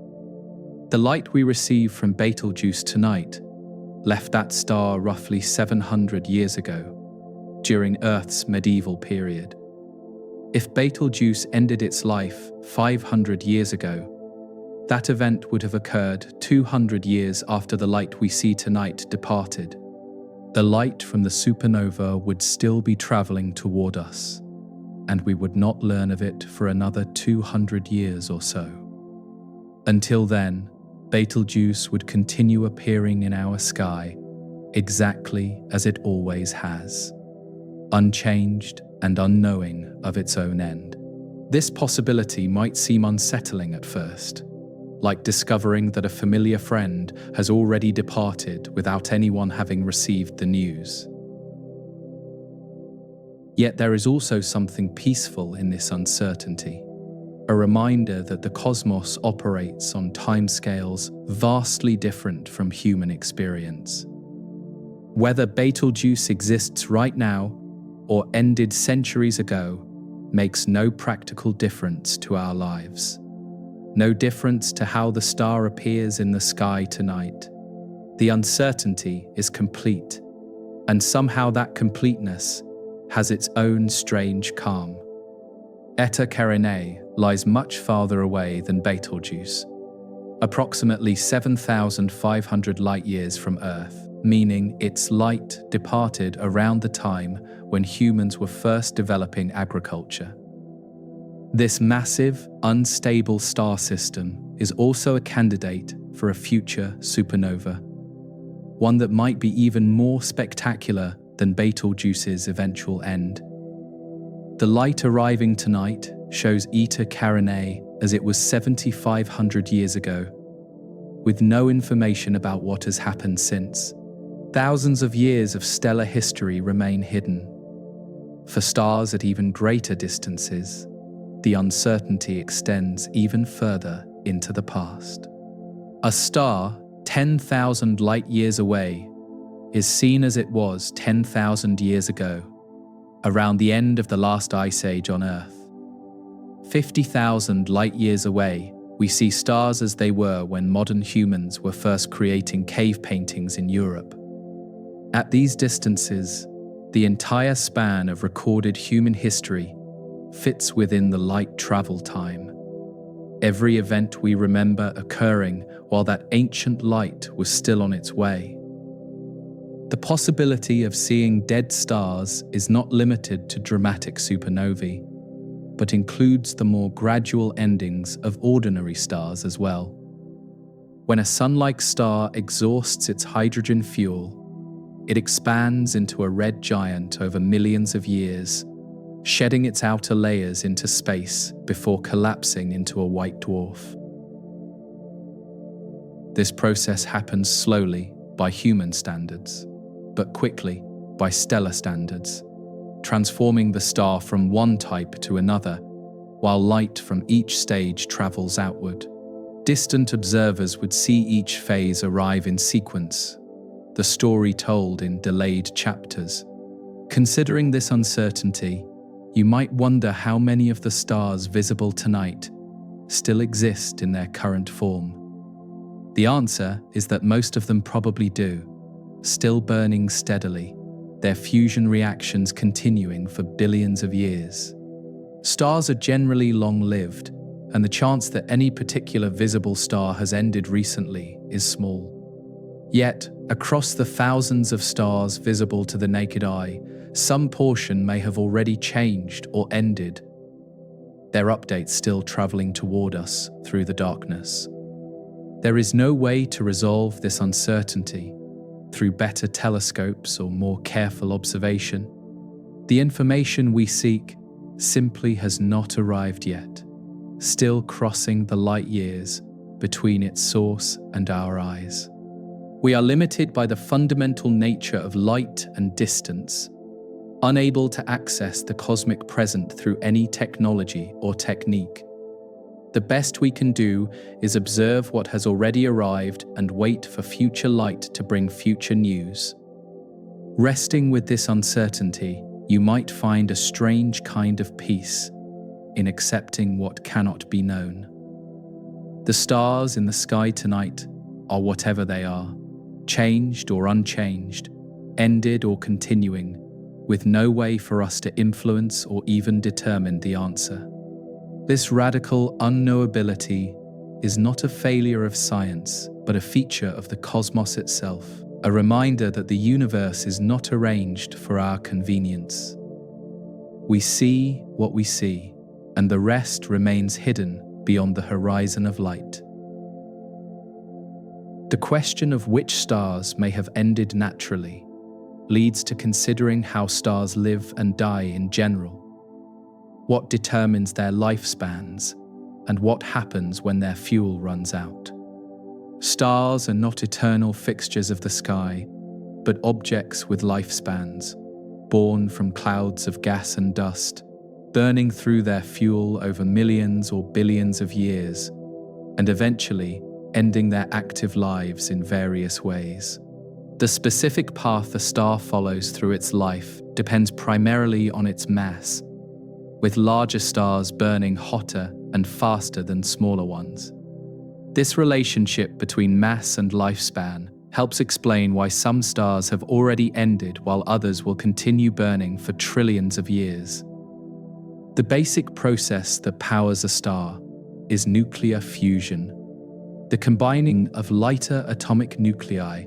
The light we receive from Betelgeuse tonight left that star roughly 700 years ago, during Earth's medieval period. If Betelgeuse ended its life 500 years ago, that event would have occurred 200 years after the light we see tonight departed. The light from the supernova would still be traveling toward us, and we would not learn of it for another 200 years or so. Until then, Betelgeuse would continue appearing in our sky exactly as it always has. unchanged and unknowing of its own end. This possibility might seem unsettling at first, like discovering that a familiar friend has already departed without anyone having received the news. Yet there is also something peaceful in this uncertainty, a reminder that the cosmos operates on timescales vastly different from human experience. Whether Betelgeuse exists right now or ended centuries ago makes no practical difference to our lives. No difference to how the star appears in the sky tonight. The uncertainty is complete, and somehow that completeness has its own strange calm. Eta Carinae lies much farther away than Betelgeuse, approximately 7,500 light-years from Earth, meaning its light departed around the time when humans were first developing agriculture. This massive, unstable star system is also a candidate for a future supernova, one that might be even more spectacular than Betelgeuse's eventual end. The light arriving tonight shows Eta Carinae as it was 7,500 years ago, with no information about what has happened since. Thousands of years of stellar history remain hidden. For stars at even greater distances, the uncertainty extends even further into the past. A star 10,000 light-years away is seen as it was 10,000 years ago, around the end of the last ice age on Earth. 50,000 light-years away, we see stars as they were when modern humans were first creating cave paintings in Europe. At these distances, the entire span of recorded human history fits within the light travel time. Every event we remember occurring while that ancient light was still on its way. The possibility of seeing dead stars is not limited to dramatic supernovae, but includes the more gradual endings of ordinary stars as well. When a sun-like star exhausts its hydrogen fuel, it expands into a red giant over millions of years, shedding its outer layers into space before collapsing into a white dwarf. This process happens slowly by human standards, but quickly by stellar standards, transforming the star from one type to another, while light from each stage travels outward. Distant observers would see each phase arrive in sequence, the story told in delayed chapters. Considering this uncertainty, you might wonder how many of the stars visible tonight still exist in their current form. The answer is that most of them probably do, still burning steadily, their fusion reactions continuing for billions of years. Stars are generally long-lived, and the chance that any particular visible star has ended recently is small. Yet, across the thousands of stars visible to the naked eye, some portion may have already changed or ended, their updates still traveling toward us through the darkness. There is no way to resolve this uncertainty through better telescopes or more careful observation. The information we seek simply has not arrived yet, still crossing the light years between its source and our eyes. We are limited by the fundamental nature of light and distance, unable to access the cosmic present through any technology or technique. The best we can do is observe what has already arrived and wait for future light to bring future news. Resting with this uncertainty, you might find a strange kind of peace in accepting what cannot be known. The stars in the sky tonight are whatever they are, changed or unchanged, ended or continuing, with no way for us to influence or even determine the answer. This radical unknowability is not a failure of science, but a feature of the cosmos itself, a reminder that the universe is not arranged for our convenience. We see what we see, and the rest remains hidden beyond the horizon of light. The question of which stars may have ended naturally leads to considering how stars live and die in general, what determines their lifespans, and what happens when their fuel runs out. Stars are not eternal fixtures of the sky, but objects with lifespans, born from clouds of gas and dust, burning through their fuel over millions or billions of years, and eventually ending their active lives in various ways. The specific path a star follows through its life depends primarily on its mass, with larger stars burning hotter and faster than smaller ones. This relationship between mass and lifespan helps explain why some stars have already ended while others will continue burning for trillions of years. The basic process that powers a star is nuclear fusion, the combining of lighter atomic nuclei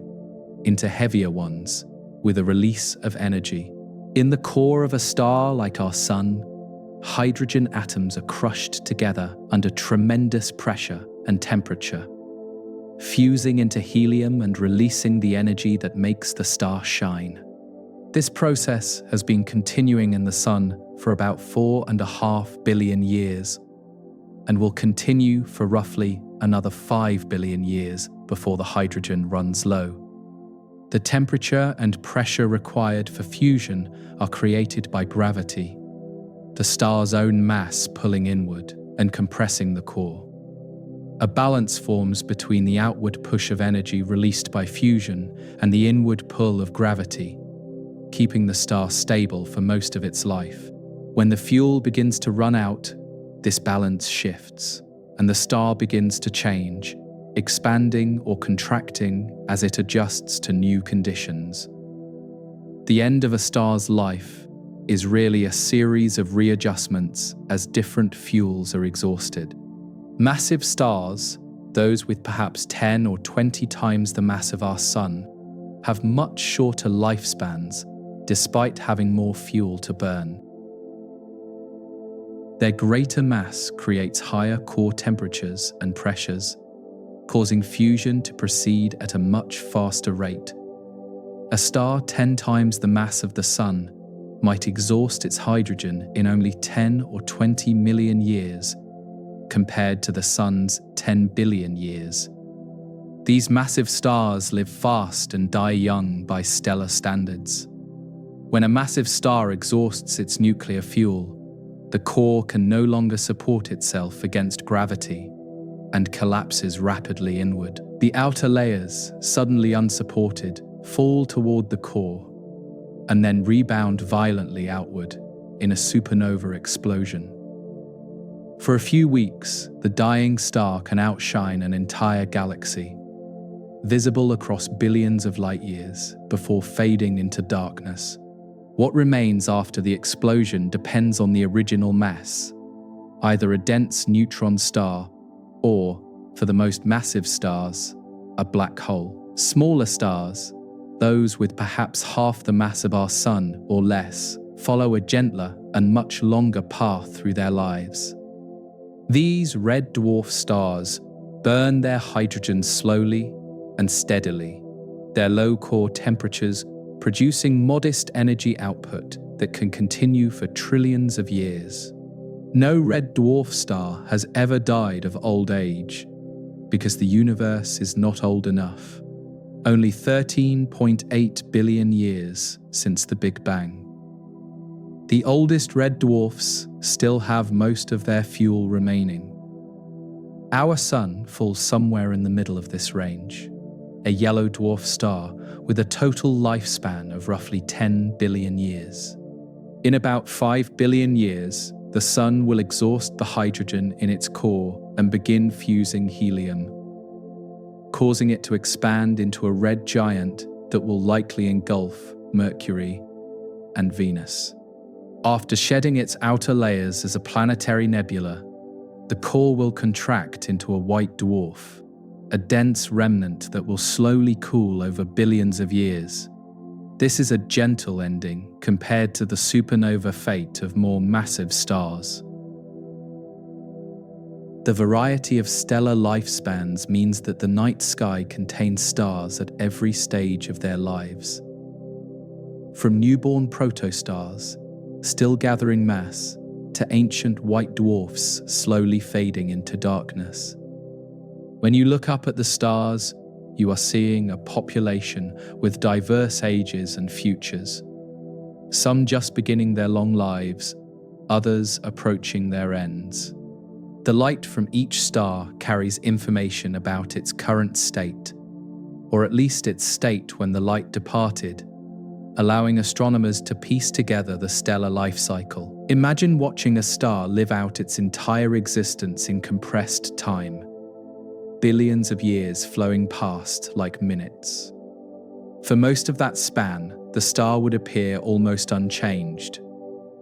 into heavier ones with a release of energy. In the core of a star like our Sun, hydrogen atoms are crushed together under tremendous pressure and temperature, fusing into helium and releasing the energy that makes the star shine. This process has been continuing in the Sun for about 4.5 billion years and will continue for roughly another 5 billion years before the hydrogen runs low. The temperature and pressure required for fusion are created by gravity, the star's own mass pulling inward and compressing the core. A balance forms between the outward push of energy released by fusion and the inward pull of gravity, keeping the star stable for most of its life. When the fuel begins to run out, this balance shifts, and the star begins to change, expanding or contracting as it adjusts to new conditions. The end of a star's life is really a series of readjustments as different fuels are exhausted. Massive stars, those with perhaps 10 or 20 times the mass of our Sun, have much shorter lifespans despite having more fuel to burn. Their greater mass creates higher core temperatures and pressures, causing fusion to proceed at a much faster rate. A star 10 times the mass of the Sun might exhaust its hydrogen in only 10 or 20 million years, compared to the Sun's 10 billion years. These massive stars live fast and die young by stellar standards. When a massive star exhausts its nuclear fuel, the core can no longer support itself against gravity and collapses rapidly inward. The outer layers, suddenly unsupported, fall toward the core and then rebound violently outward in a supernova explosion. For a few weeks, the dying star can outshine an entire galaxy, visible across billions of light years before fading into darkness. What remains after the explosion depends on the original mass, either a dense neutron star or, for the most massive stars, a black hole. Smaller stars, those with perhaps half the mass of our Sun or less, follow a gentler and much longer path through their lives. These red dwarf stars burn their hydrogen slowly and steadily, their low core temperatures producing modest energy output that can continue for trillions of years. No red dwarf star has ever died of old age, because the universe is not old enough. Only 13.8 billion years since the Big Bang. The oldest red dwarfs still have most of their fuel remaining. Our Sun falls somewhere in the middle of this range, a yellow dwarf star with a total lifespan of roughly 10 billion years. In about 5 billion years, the Sun will exhaust the hydrogen in its core and begin fusing helium, causing it to expand into a red giant that will likely engulf Mercury and Venus. After shedding its outer layers as a planetary nebula, the core will contract into a white dwarf, a dense remnant that will slowly cool over billions of years. This is a gentle ending compared to the supernova fate of more massive stars. The variety of stellar lifespans means that the night sky contains stars at every stage of their lives. From newborn protostars, still gathering mass, to ancient white dwarfs slowly fading into darkness. When you look up at the stars, you are seeing a population with diverse ages and futures. Some just beginning their long lives, others approaching their ends. The light from each star carries information about its current state, or at least its state when the light departed, allowing astronomers to piece together the stellar life cycle. Imagine watching a star live out its entire existence in compressed time, billions of years flowing past like minutes. For most of that span, the star would appear almost unchanged,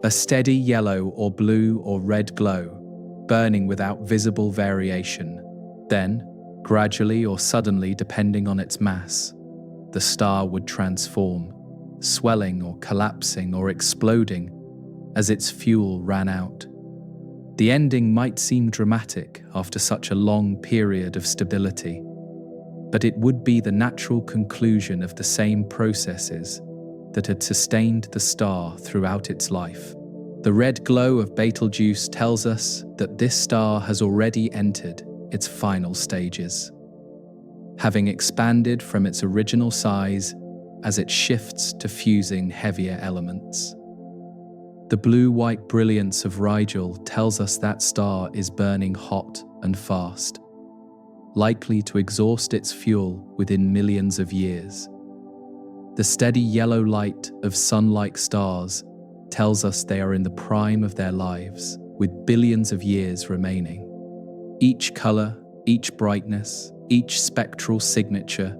a steady yellow or blue or red glow, burning without visible variation. Then, gradually or suddenly depending on its mass, the star would transform, swelling or collapsing or exploding as its fuel ran out. The ending might seem dramatic after such a long period of stability, but it would be the natural conclusion of the same processes that had sustained the star throughout its life. The red glow of Betelgeuse tells us that this star has already entered its final stages, having expanded from its original size as it shifts to fusing heavier elements. The blue-white brilliance of Rigel tells us that star is burning hot and fast, likely to exhaust its fuel within millions of years. The steady yellow light of sun-like stars tells us they are in the prime of their lives, with billions of years remaining. Each color, each brightness, each spectral signature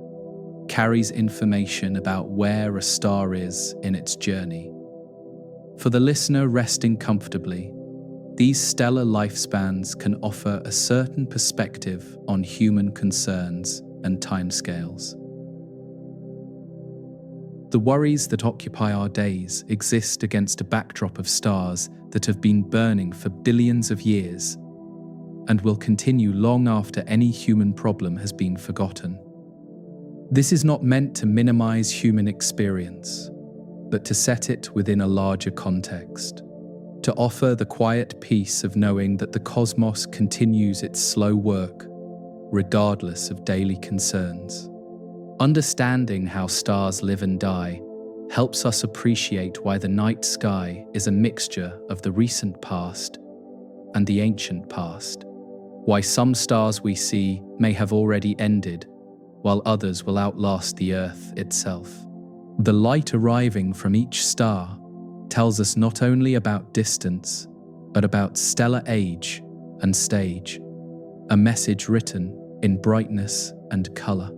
carries information about where a star is in its journey. For the listener resting comfortably, these stellar lifespans can offer a certain perspective on human concerns and timescales. The worries that occupy our days exist against a backdrop of stars that have been burning for billions of years and will continue long after any human problem has been forgotten. This is not meant to minimize human experience, but to set it within a larger context, to offer the quiet peace of knowing that the cosmos continues its slow work, regardless of daily concerns. Understanding how stars live and die helps us appreciate why the night sky is a mixture of the recent past and the ancient past, why some stars we see may have already ended, while others will outlast the Earth itself. The light arriving from each star tells us not only about distance, but about stellar age and stage, a message written in brightness and color.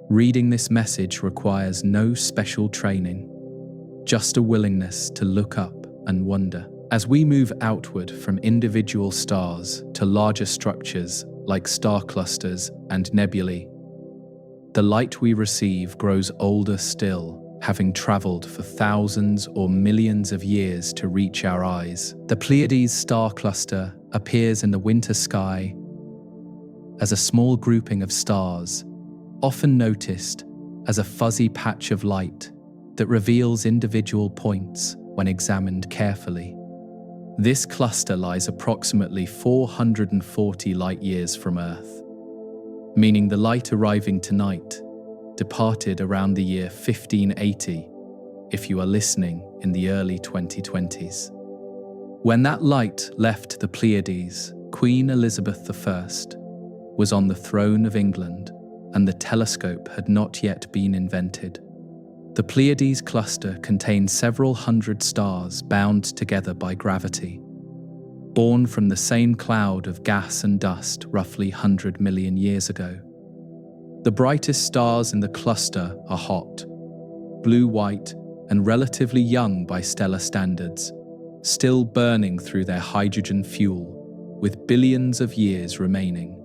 Reading this message requires no special training, just a willingness to look up and wonder. As we move outward from individual stars to larger structures like star clusters and nebulae, the light we receive grows older still, having traveled for thousands or millions of years to reach our eyes. The Pleiades star cluster appears in the winter sky as a small grouping of stars, often noticed as a fuzzy patch of light that reveals individual points when examined carefully. This cluster lies approximately 440 light-years from Earth, meaning the light arriving tonight departed around the year 1580 if you are listening in the early 2020s. When that light left the Pleiades, Queen Elizabeth I was on the throne of England and the telescope had not yet been invented. The Pleiades cluster contains several hundred stars bound together by gravity, born from the same cloud of gas and dust roughly 100 million years ago. The brightest stars in the cluster are hot, blue-white, and relatively young by stellar standards, still burning through their hydrogen fuel, with billions of years remaining.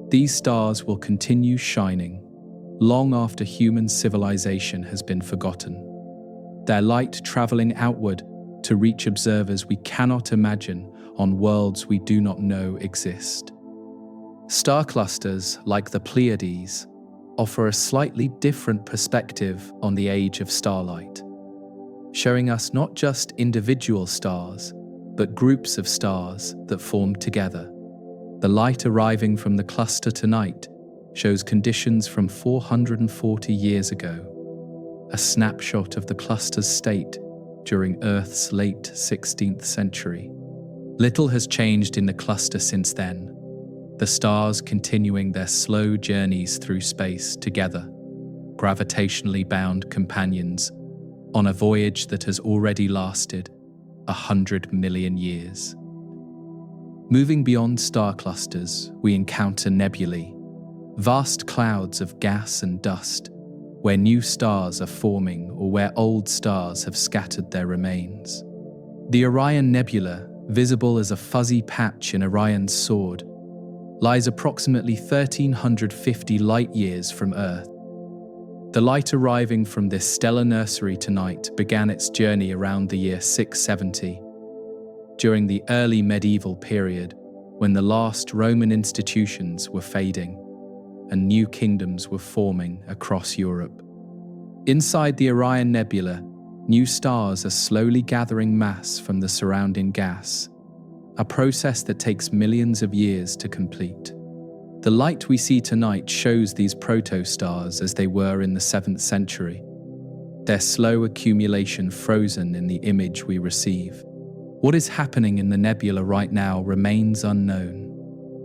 These stars will continue shining long after human civilization has been forgotten, their light traveling outward to reach observers we cannot imagine on worlds we do not know exist. Star clusters like the Pleiades offer a slightly different perspective on the age of starlight, showing us not just individual stars, but groups of stars that formed together. The light arriving from the cluster tonight shows conditions from 440 years ago, a snapshot of the cluster's state during Earth's late 16th century. Little has changed in the cluster since then, the stars continuing their slow journeys through space together, gravitationally bound companions, on a voyage that has already lasted 100 million years. Moving beyond star clusters, we encounter nebulae, vast clouds of gas and dust, where new stars are forming or where old stars have scattered their remains. The Orion Nebula, visible as a fuzzy patch in Orion's sword, lies approximately 1,350 light-years from Earth. The light arriving from this stellar nursery tonight began its journey around the year 670, during the early medieval period when the last Roman institutions were fading and new kingdoms were forming across Europe. Inside the Orion Nebula, new stars are slowly gathering mass from the surrounding gas, a process that takes millions of years to complete. The light we see tonight shows these protostars as they were in the 7th century, their slow accumulation frozen in the image we receive. What is happening in the nebula right now remains unknown.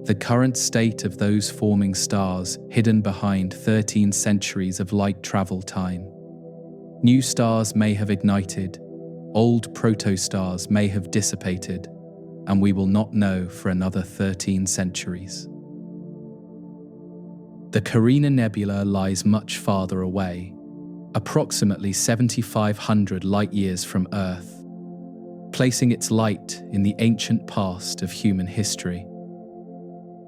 The current state of those forming stars hidden behind 13 centuries of light travel time. New stars may have ignited, old protostars may have dissipated, and we will not know for another 13 centuries. The Carina Nebula lies much farther away, approximately 7,500 light-years from Earth, placing its light in the ancient past of human history.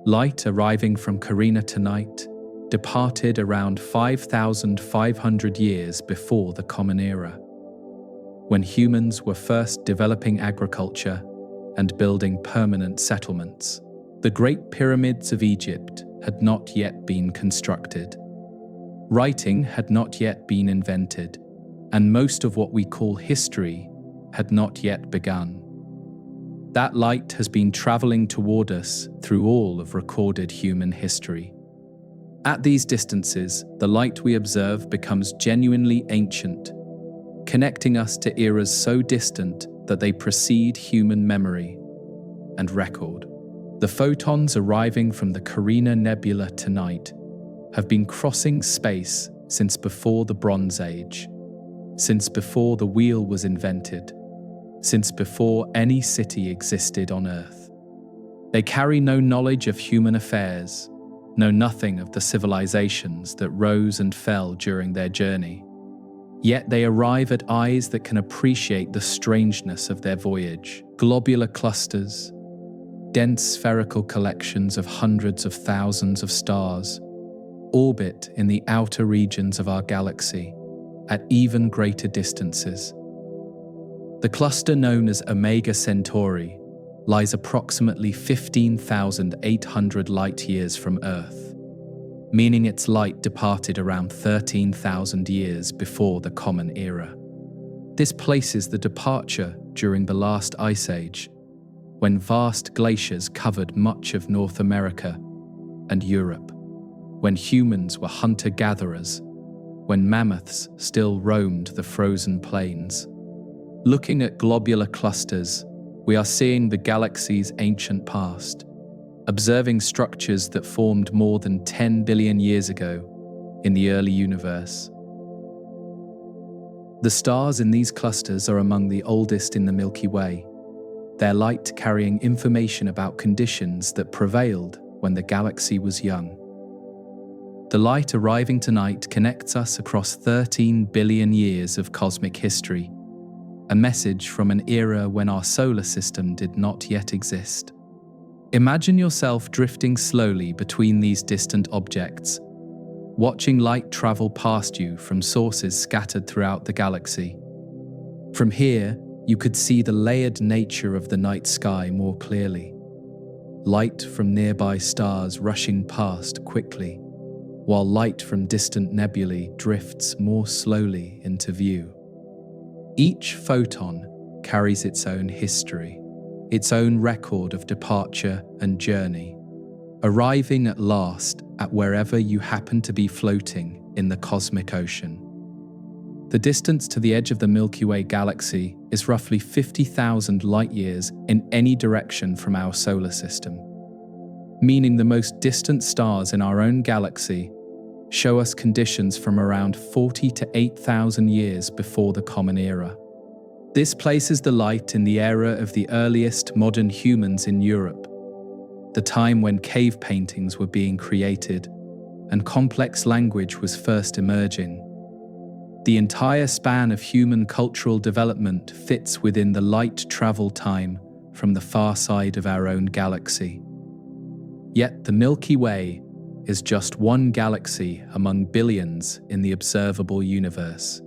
Light arriving from Carina tonight departed around 5,500 years before the Common Era, when humans were first developing agriculture and building permanent settlements. The Great Pyramids of Egypt had not yet been constructed. Writing had not yet been invented, and most of what we call history had not yet begun. That light has been traveling toward us through all of recorded human history. At these distances, the light we observe becomes genuinely ancient, connecting us to eras so distant that they precede human memory and record. The photons arriving from the Carina Nebula tonight have been crossing space since before the Bronze Age, since before the wheel was invented, since before any city existed on Earth. They carry no knowledge of human affairs, know nothing of the civilizations that rose and fell during their journey. Yet they arrive at eyes that can appreciate the strangeness of their voyage. Globular clusters, dense spherical collections of hundreds of thousands of stars, orbit in the outer regions of our galaxy at even greater distances. The cluster known as Omega Centauri lies approximately 15,800 light-years from Earth, meaning its light departed around 13,000 years before the Common Era. This places the departure during the last ice age, when vast glaciers covered much of North America and Europe, when humans were hunter-gatherers, when mammoths still roamed the frozen plains. Looking at globular clusters, we are seeing the galaxy's ancient past, observing structures that formed more than 10 billion years ago in the early universe. The stars in these clusters are among the oldest in the Milky Way, their light carrying information about conditions that prevailed when the galaxy was young. The light arriving tonight connects us across 13 billion years of cosmic history, a message from an era when our solar system did not yet exist. Imagine yourself drifting slowly between these distant objects, watching light travel past you from sources scattered throughout the galaxy. From here, you could see the layered nature of the night sky more clearly. Light from nearby stars rushing past quickly, while light from distant nebulae drifts more slowly into view. Each photon carries its own history, its own record of departure and journey, arriving at last at wherever you happen to be floating in the cosmic ocean. The distance to the edge of the Milky Way galaxy is roughly 50,000 light-years in any direction from our solar system, meaning the most distant stars in our own galaxy show us conditions from around 40 to 8,000 years before the Common Era. This places the light in the era of the earliest modern humans in Europe, the time when cave paintings were being created and complex language was first emerging. The entire span of human cultural development fits within the light travel time from the far side of our own galaxy. Yet the Milky Way is just one galaxy among billions in the observable universe.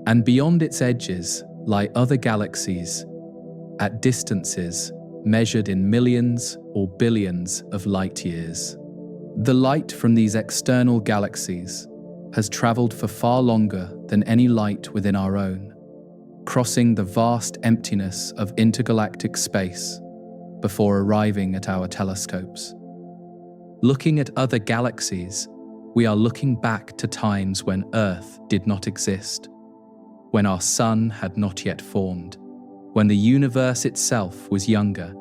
And beyond its edges lie other galaxies at distances measured in millions or billions of light years. The light from these external galaxies has traveled for far longer than any light within our own, crossing the vast emptiness of intergalactic space before arriving at our telescopes. Looking at other galaxies, we are looking back to times when Earth did not exist, when our sun had not yet formed, when the universe itself was younger.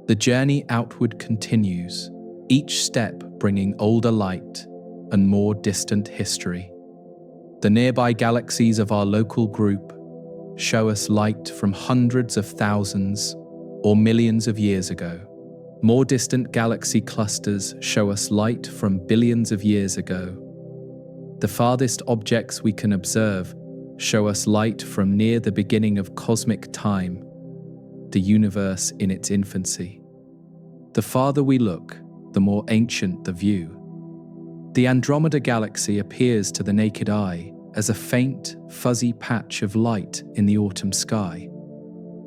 The journey outward continues, each step bringing older light and more distant history. The nearby galaxies of our local group show us light from hundreds of thousands or millions of years ago. More distant galaxy clusters show us light from billions of years ago. The farthest objects we can observe show us light from near the beginning of cosmic time, the universe in its infancy. The farther we look, the more ancient the view. The Andromeda galaxy appears to the naked eye as a faint, fuzzy patch of light in the autumn sky,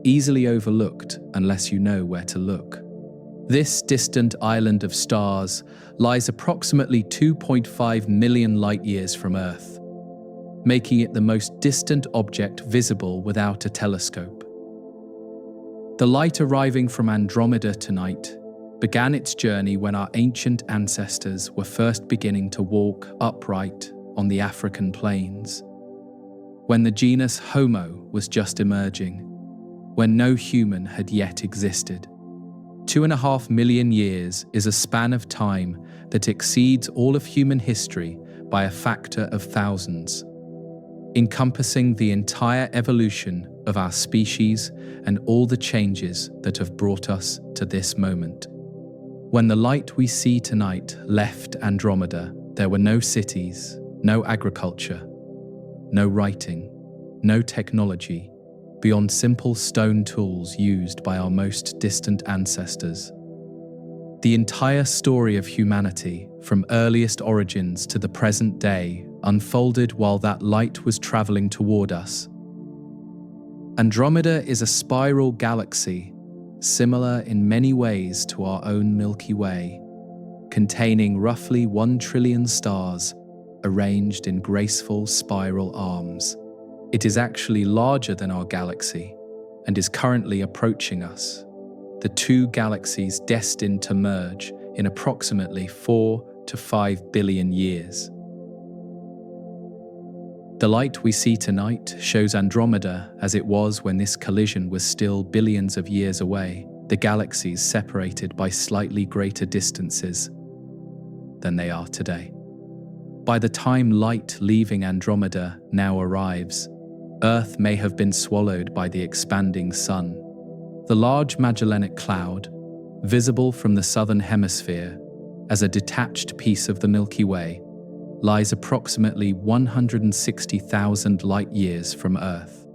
easily overlooked unless you know where to look. This distant island of stars lies approximately 2.5 million light-years from Earth, making it the most distant object visible without a telescope. The light arriving from Andromeda tonight began its journey when our ancient ancestors were first beginning to walk upright on the African plains, when the genus Homo was just emerging, when no human had yet existed. 2.5 million years is a span of time that exceeds all of human history by a factor of thousands, encompassing the entire evolution of our species and all the changes that have brought us to this moment. When the light we see tonight left Andromeda, there were no cities, no agriculture, no writing, no technology, beyond simple stone tools used by our most distant ancestors. The entire story of humanity, from earliest origins to the present day, unfolded while that light was traveling toward us. Andromeda is a spiral galaxy, similar in many ways to our own Milky Way, containing roughly 1 trillion stars arranged in graceful spiral arms. It is actually larger than our galaxy and is currently approaching us, the two galaxies destined to merge in approximately 4 to 5 billion years. The light we see tonight shows Andromeda as it was when this collision was still billions of years away, the galaxies separated by slightly greater distances than they are today. By the time light leaving Andromeda now arrives, Earth may have been swallowed by the expanding sun. The large Magellanic Cloud, visible from the southern hemisphere as a detached piece of the Milky Way, lies approximately 160,000 light-years from Earth.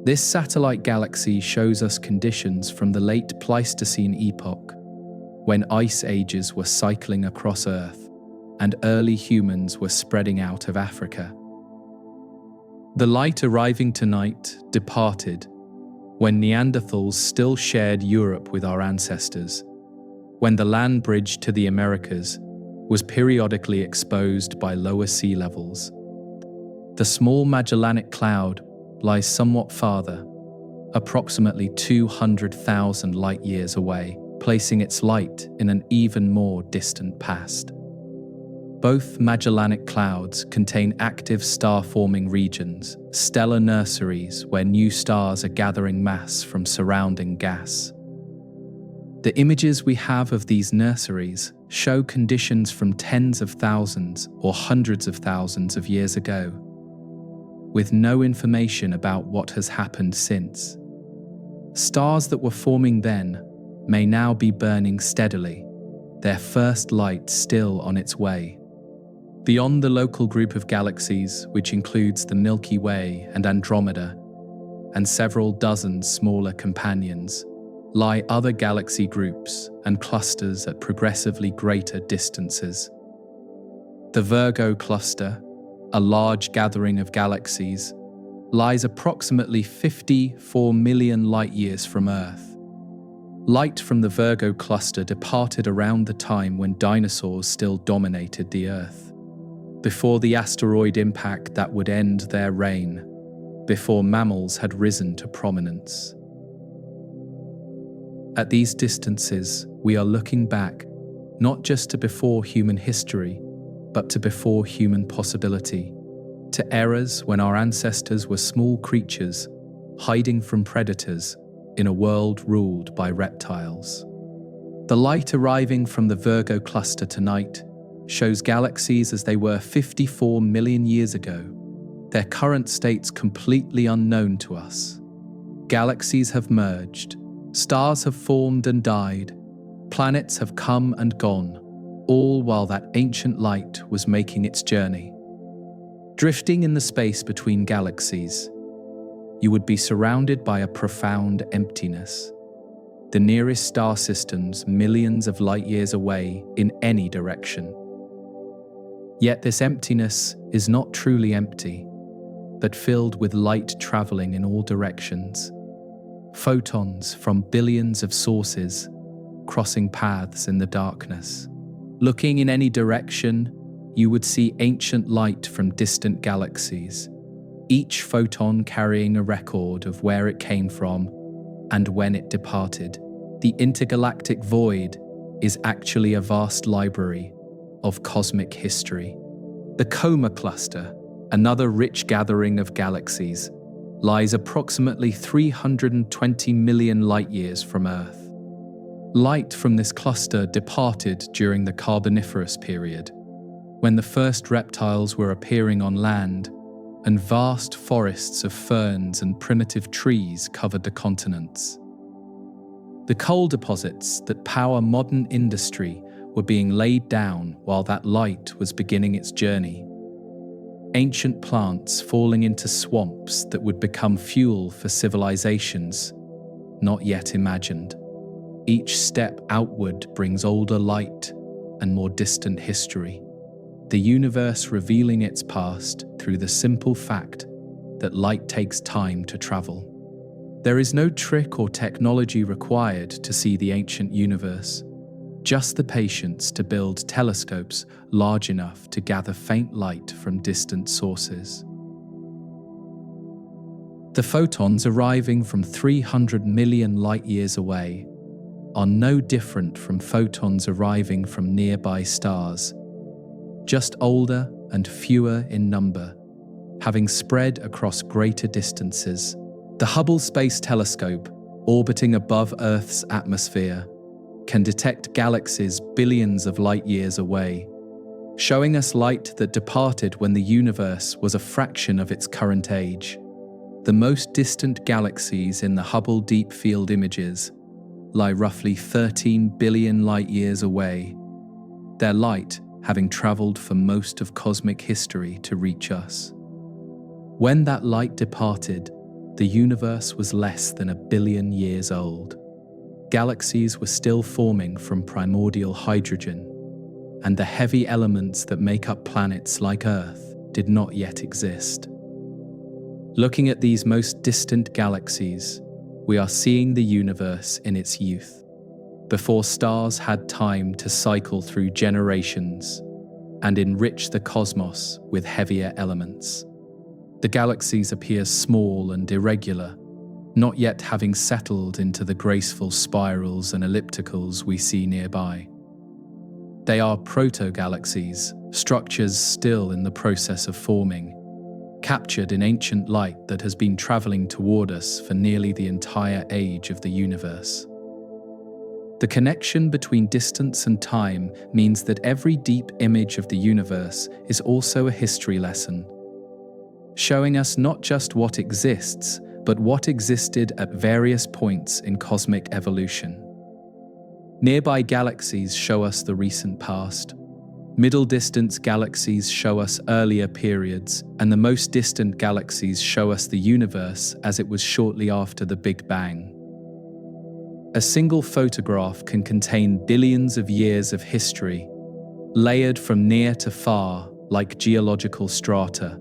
This satellite galaxy shows us conditions from the late Pleistocene epoch, when ice ages were cycling across Earth and early humans were spreading out of Africa. The light arriving tonight departed when Neanderthals still shared Europe with our ancestors, when the land bridge to the Americas was periodically exposed by lower sea levels. The Small Magellanic Cloud lies somewhat farther, approximately 200,000 light-years away, placing its light in an even more distant past. Both Magellanic Clouds contain active star-forming regions, stellar nurseries where new stars are gathering mass from surrounding gas. The images we have of these nurseries show conditions from tens of thousands or hundreds of thousands of years ago, with no information about what has happened since. Stars that were forming then may now be burning steadily, their first light still on its way. Beyond the local group of galaxies, which includes the Milky Way and Andromeda, and several dozen smaller companions, lie other galaxy groups and clusters at progressively greater distances. The Virgo cluster, a large gathering of galaxies, lies approximately 54 million light-years from Earth. Light from the Virgo cluster departed around the time when dinosaurs still dominated the Earth, before the asteroid impact that would end their reign, before mammals had risen to prominence. At these distances, we are looking back, not just to before human history, but to before human possibility, to eras when our ancestors were small creatures, hiding from predators in a world ruled by reptiles. The light arriving from the Virgo cluster tonight shows galaxies as they were 54 million years ago, their current states completely unknown to us. Galaxies have merged, stars have formed and died, planets have come and gone, all while that ancient light was making its journey. Drifting in the space between galaxies, you would be surrounded by a profound emptiness. The nearest star systems millions of light-years away in any direction. Yet this emptiness is not truly empty, but filled with light traveling in all directions. Photons from billions of sources crossing paths in the darkness. Looking in any direction, you would see ancient light from distant galaxies, each photon carrying a record of where it came from and when it departed. The intergalactic void is actually a vast library of cosmic history. The Coma cluster, another rich gathering of galaxies, lies approximately 320 million light-years from Earth. Light from this cluster departed during the Carboniferous period, when the first reptiles were appearing on land and vast forests of ferns and primitive trees covered the continents. The coal deposits that power modern industry were being laid down while that light was beginning its journey. Ancient plants falling into swamps that would become fuel for civilizations not yet imagined. Each step outward brings older light and more distant history, the universe revealing its past through the simple fact that light takes time to travel. There is no trick or technology required to see the ancient universe, just the patience to build telescopes large enough to gather faint light from distant sources. The photons arriving from 300 million light-years away are no different from photons arriving from nearby stars, just older and fewer in number, having spread across greater distances. The Hubble Space Telescope, orbiting above Earth's atmosphere, can detect galaxies billions of light-years away, showing us light that departed when the universe was a fraction of its current age. The most distant galaxies in the Hubble Deep Field images lie roughly 13 billion light-years away, their light having traveled for most of cosmic history to reach us. When that light departed, the universe was less than 1 billion years old. Galaxies were still forming from primordial hydrogen, and the heavy elements that make up planets like Earth did not yet exist. Looking at these most distant galaxies, we are seeing the universe in its youth. before stars had time to cycle through generations and enrich the cosmos with heavier elements. The galaxies appear small and irregular, not yet having settled into the graceful spirals and ellipticals we see nearby. They are proto-galaxies, structures still in the process of forming, captured in ancient light that has been traveling toward us for nearly the entire age of the universe. The connection between distance and time means that every deep image of the universe is also a history lesson, showing us not just what exists, but what existed at various points in cosmic evolution. Nearby galaxies show us the recent past. Middle-distance galaxies show us earlier periods, and the most distant galaxies show us the universe as it was shortly after the Big Bang. A single photograph can contain billions of years of history, layered from near to far like geological strata.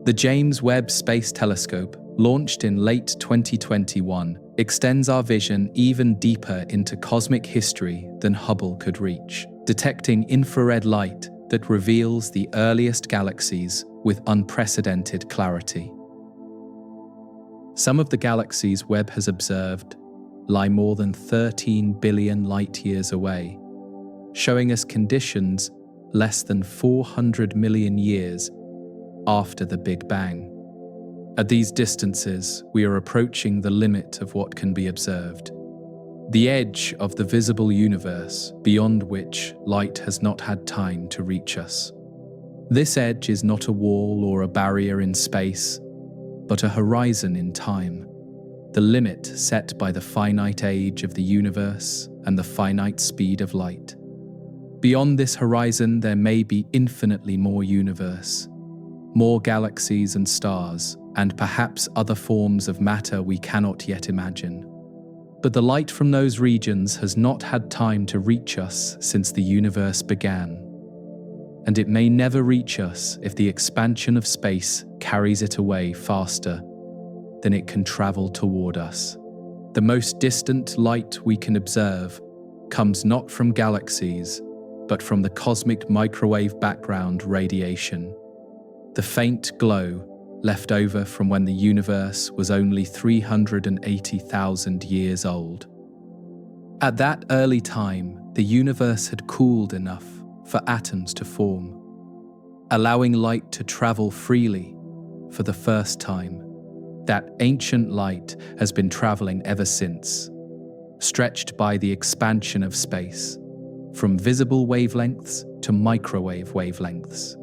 The James Webb Space Telescope, launched in late 2021, extends our vision even deeper into cosmic history than Hubble could reach, detecting infrared light that reveals the earliest galaxies with unprecedented clarity. Some of the galaxies Webb has observed lie more than 13 billion light-years away, showing us conditions less than 400 million years after the Big Bang. At these distances, we are approaching the limit of what can be observed, the edge of the visible universe beyond which light has not had time to reach us. This edge is not a wall or a barrier in space, but a horizon in time, the limit set by the finite age of the universe and the finite speed of light. Beyond this horizon, there may be infinitely more universe, more galaxies and stars, and perhaps other forms of matter we cannot yet imagine. But the light from those regions has not had time to reach us since the universe began. And it may never reach us if the expansion of space carries it away faster than it can travel toward us. The most distant light we can observe comes not from galaxies, but from the cosmic microwave background radiation, the faint glow left over from when the universe was only 380,000 years old. At that early time, the universe had cooled enough for atoms to form, allowing light to travel freely for the first time. That ancient light has been traveling ever since, stretched by the expansion of space, from visible wavelengths to microwave wavelengths,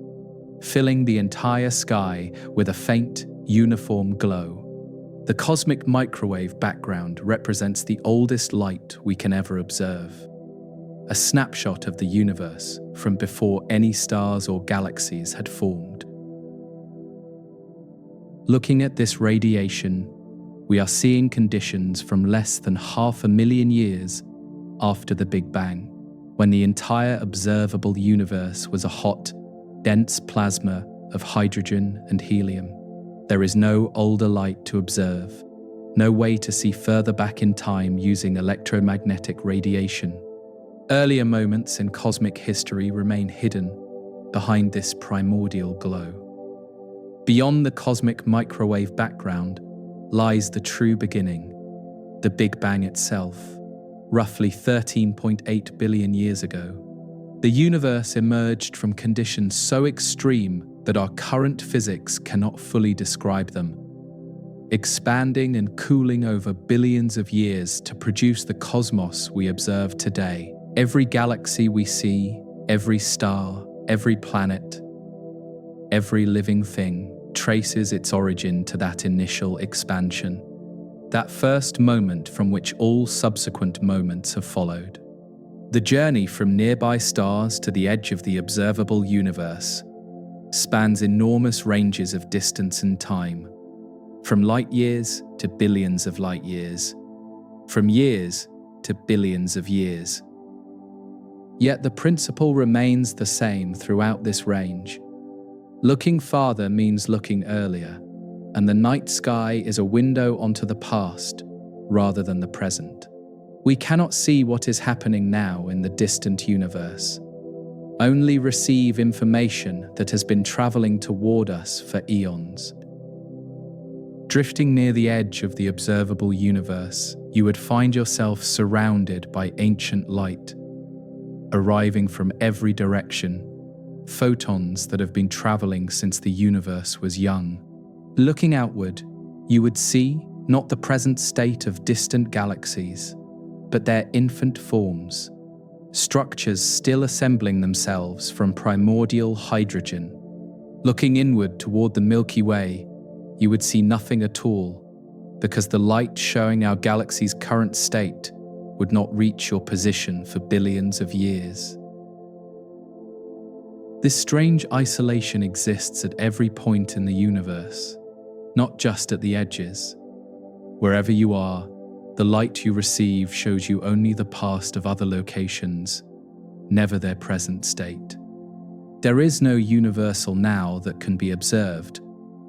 filling the entire sky with a faint, uniform glow. The cosmic microwave background represents the oldest light we can ever observe, a snapshot of the universe from before any stars or galaxies had formed. Looking at this radiation, we are seeing conditions from less than 500,000 years after the Big Bang, when the entire observable universe was a hot, dense plasma of hydrogen and helium. There is no older light to observe, no way to see further back in time using electromagnetic radiation. Earlier moments in cosmic history remain hidden behind this primordial glow. Beyond the cosmic microwave background lies the true beginning, the Big Bang itself, roughly 13.8 billion years ago. The universe emerged from conditions so extreme that our current physics cannot fully describe them, expanding and cooling over billions of years to produce the cosmos we observe today. Every galaxy we see, every star, every planet, every living thing traces its origin to that initial expansion, that first moment from which all subsequent moments have followed. The journey from nearby stars to the edge of the observable universe spans enormous ranges of distance and time, from light years to billions of light years, from years to billions of years. Yet the principle remains the same throughout this range. Looking farther means looking earlier, and the night sky is a window onto the past rather than the present. We cannot see what is happening now in the distant universe, only receive information that has been traveling toward us for eons. Drifting near the edge of the observable universe, you would find yourself surrounded by ancient light, arriving from every direction, photons that have been traveling since the universe was young. Looking outward, you would see not the present state of distant galaxies, but their infant forms, structures still assembling themselves from primordial hydrogen. Looking inward toward the Milky Way, you would see nothing at all, because the light showing our galaxy's current state would not reach your position for billions of years. This strange isolation exists at every point in the universe, not just at the edges. Wherever you are, the light you receive shows you only the past of other locations, never their present state. There is no universal now that can be observed,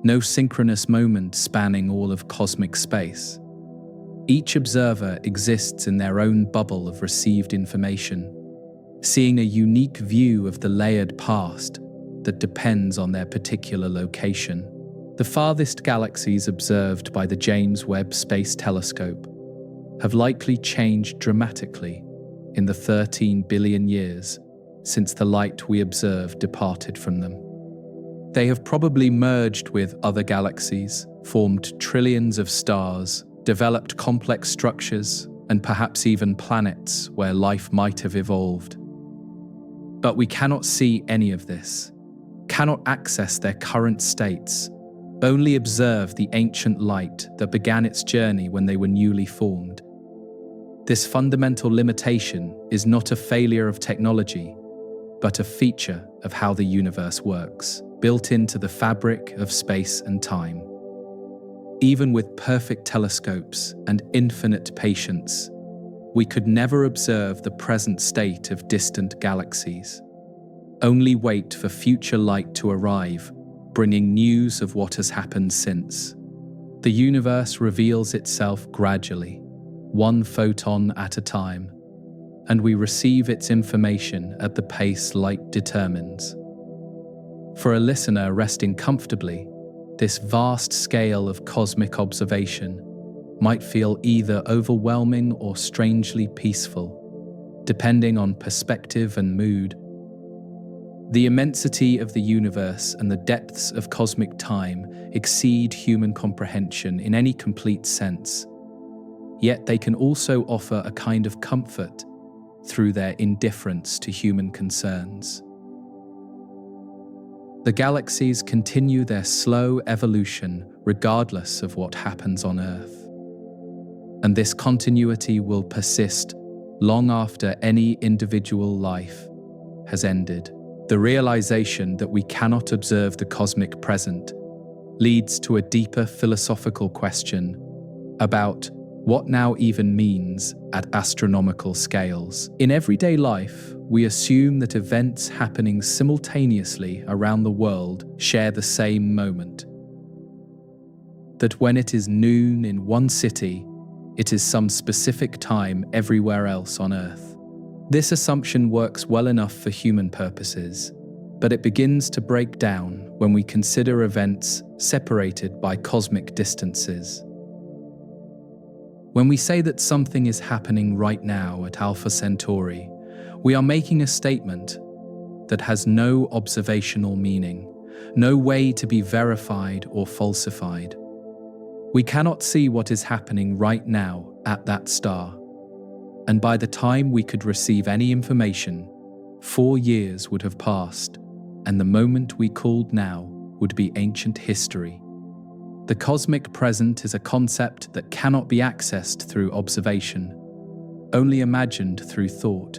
no synchronous moment spanning all of cosmic space. Each observer exists in their own bubble of received information, seeing a unique view of the layered past that depends on their particular location. The farthest galaxies observed by the James Webb Space Telescope have likely changed dramatically in the 13 billion years since the light we observed departed from them. They have probably merged with other galaxies, formed trillions of stars, developed complex structures, and perhaps even planets where life might have evolved. But we cannot see any of this, cannot access their current states, only observe the ancient light that began its journey when they were newly formed. This fundamental limitation is not a failure of technology, but a feature of how the universe works, built into the fabric of space and time. Even with perfect telescopes and infinite patience, we could never observe the present state of distant galaxies. Only wait for future light to arrive, bringing news of what has happened since. The universe reveals itself gradually, one photon at a time, and we receive its information at the pace light determines. For a listener resting comfortably, this vast scale of cosmic observation might feel either overwhelming or strangely peaceful, depending on perspective and mood. The immensity of the universe and the depths of cosmic time exceed human comprehension in any complete sense, yet they can also offer a kind of comfort through their indifference to human concerns. The galaxies continue their slow evolution regardless of what happens on Earth. And this continuity will persist long after any individual life has ended. The realization that we cannot observe the cosmic present leads to a deeper philosophical question about what now even means at astronomical scales. In everyday life, we assume that events happening simultaneously around the world share the same moment. That when it is noon in one city, it is some specific time everywhere else on Earth. This assumption works well enough for human purposes, but it begins to break down when we consider events separated by cosmic distances. When we say that something is happening right now at Alpha Centauri, we are making a statement that has no observational meaning, no way to be verified or falsified. We cannot see what is happening right now at that star, and by the time we could receive any information, 4 years would have passed, and the moment we called now would be ancient history. The cosmic present is a concept that cannot be accessed through observation, only imagined through thought.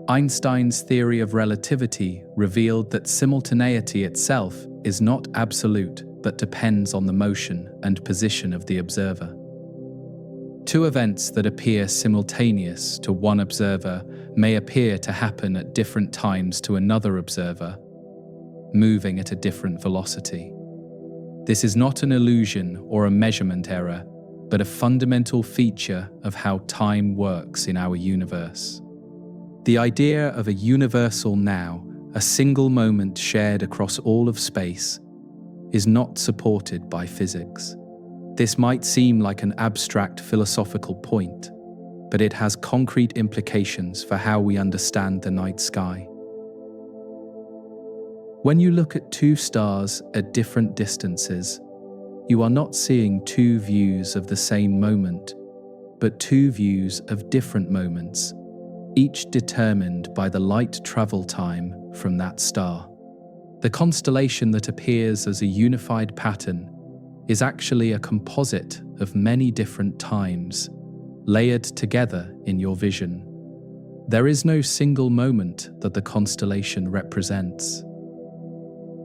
Einstein's theory of relativity revealed that simultaneity itself is not absolute, but depends on the motion and position of the observer. Two events that appear simultaneous to one observer may appear to happen at different times to another observer, moving at a different velocity. This is not an illusion or a measurement error, but a fundamental feature of how time works in our universe. The idea of a universal now, a single moment shared across all of space, is not supported by physics. This might seem like an abstract philosophical point, but it has concrete implications for how we understand the night sky. When you look at two stars at different distances, you are not seeing two views of the same moment, but two views of different moments, each determined by the light travel time from that star. The constellation that appears as a unified pattern is actually a composite of many different times, layered together in your vision. There is no single moment that the constellation represents.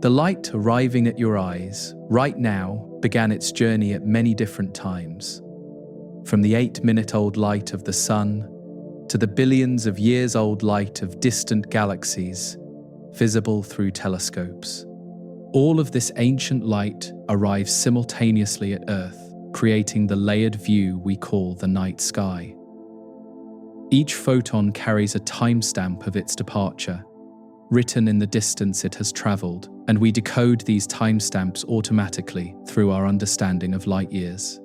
The light arriving at your eyes right now began its journey at many different times, from the 8-minute-old light of the sun to the billions of years-old light of distant galaxies visible through telescopes. All of this ancient light arrives simultaneously at Earth, creating the layered view we call the night sky. Each photon carries a timestamp of its departure, written in the distance it has traveled, and we decode these timestamps automatically through our understanding of light years.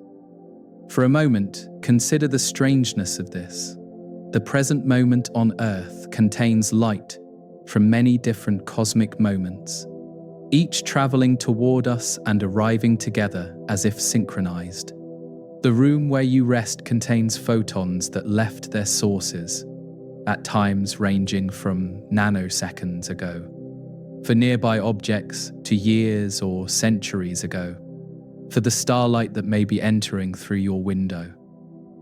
For a moment, consider the strangeness of this. The present moment on Earth contains light from many different cosmic moments, each traveling toward us and arriving together as if synchronized. The room where you rest contains photons that left their sources, at times ranging from nanoseconds ago, for nearby objects to years or centuries ago, for the starlight that may be entering through your window.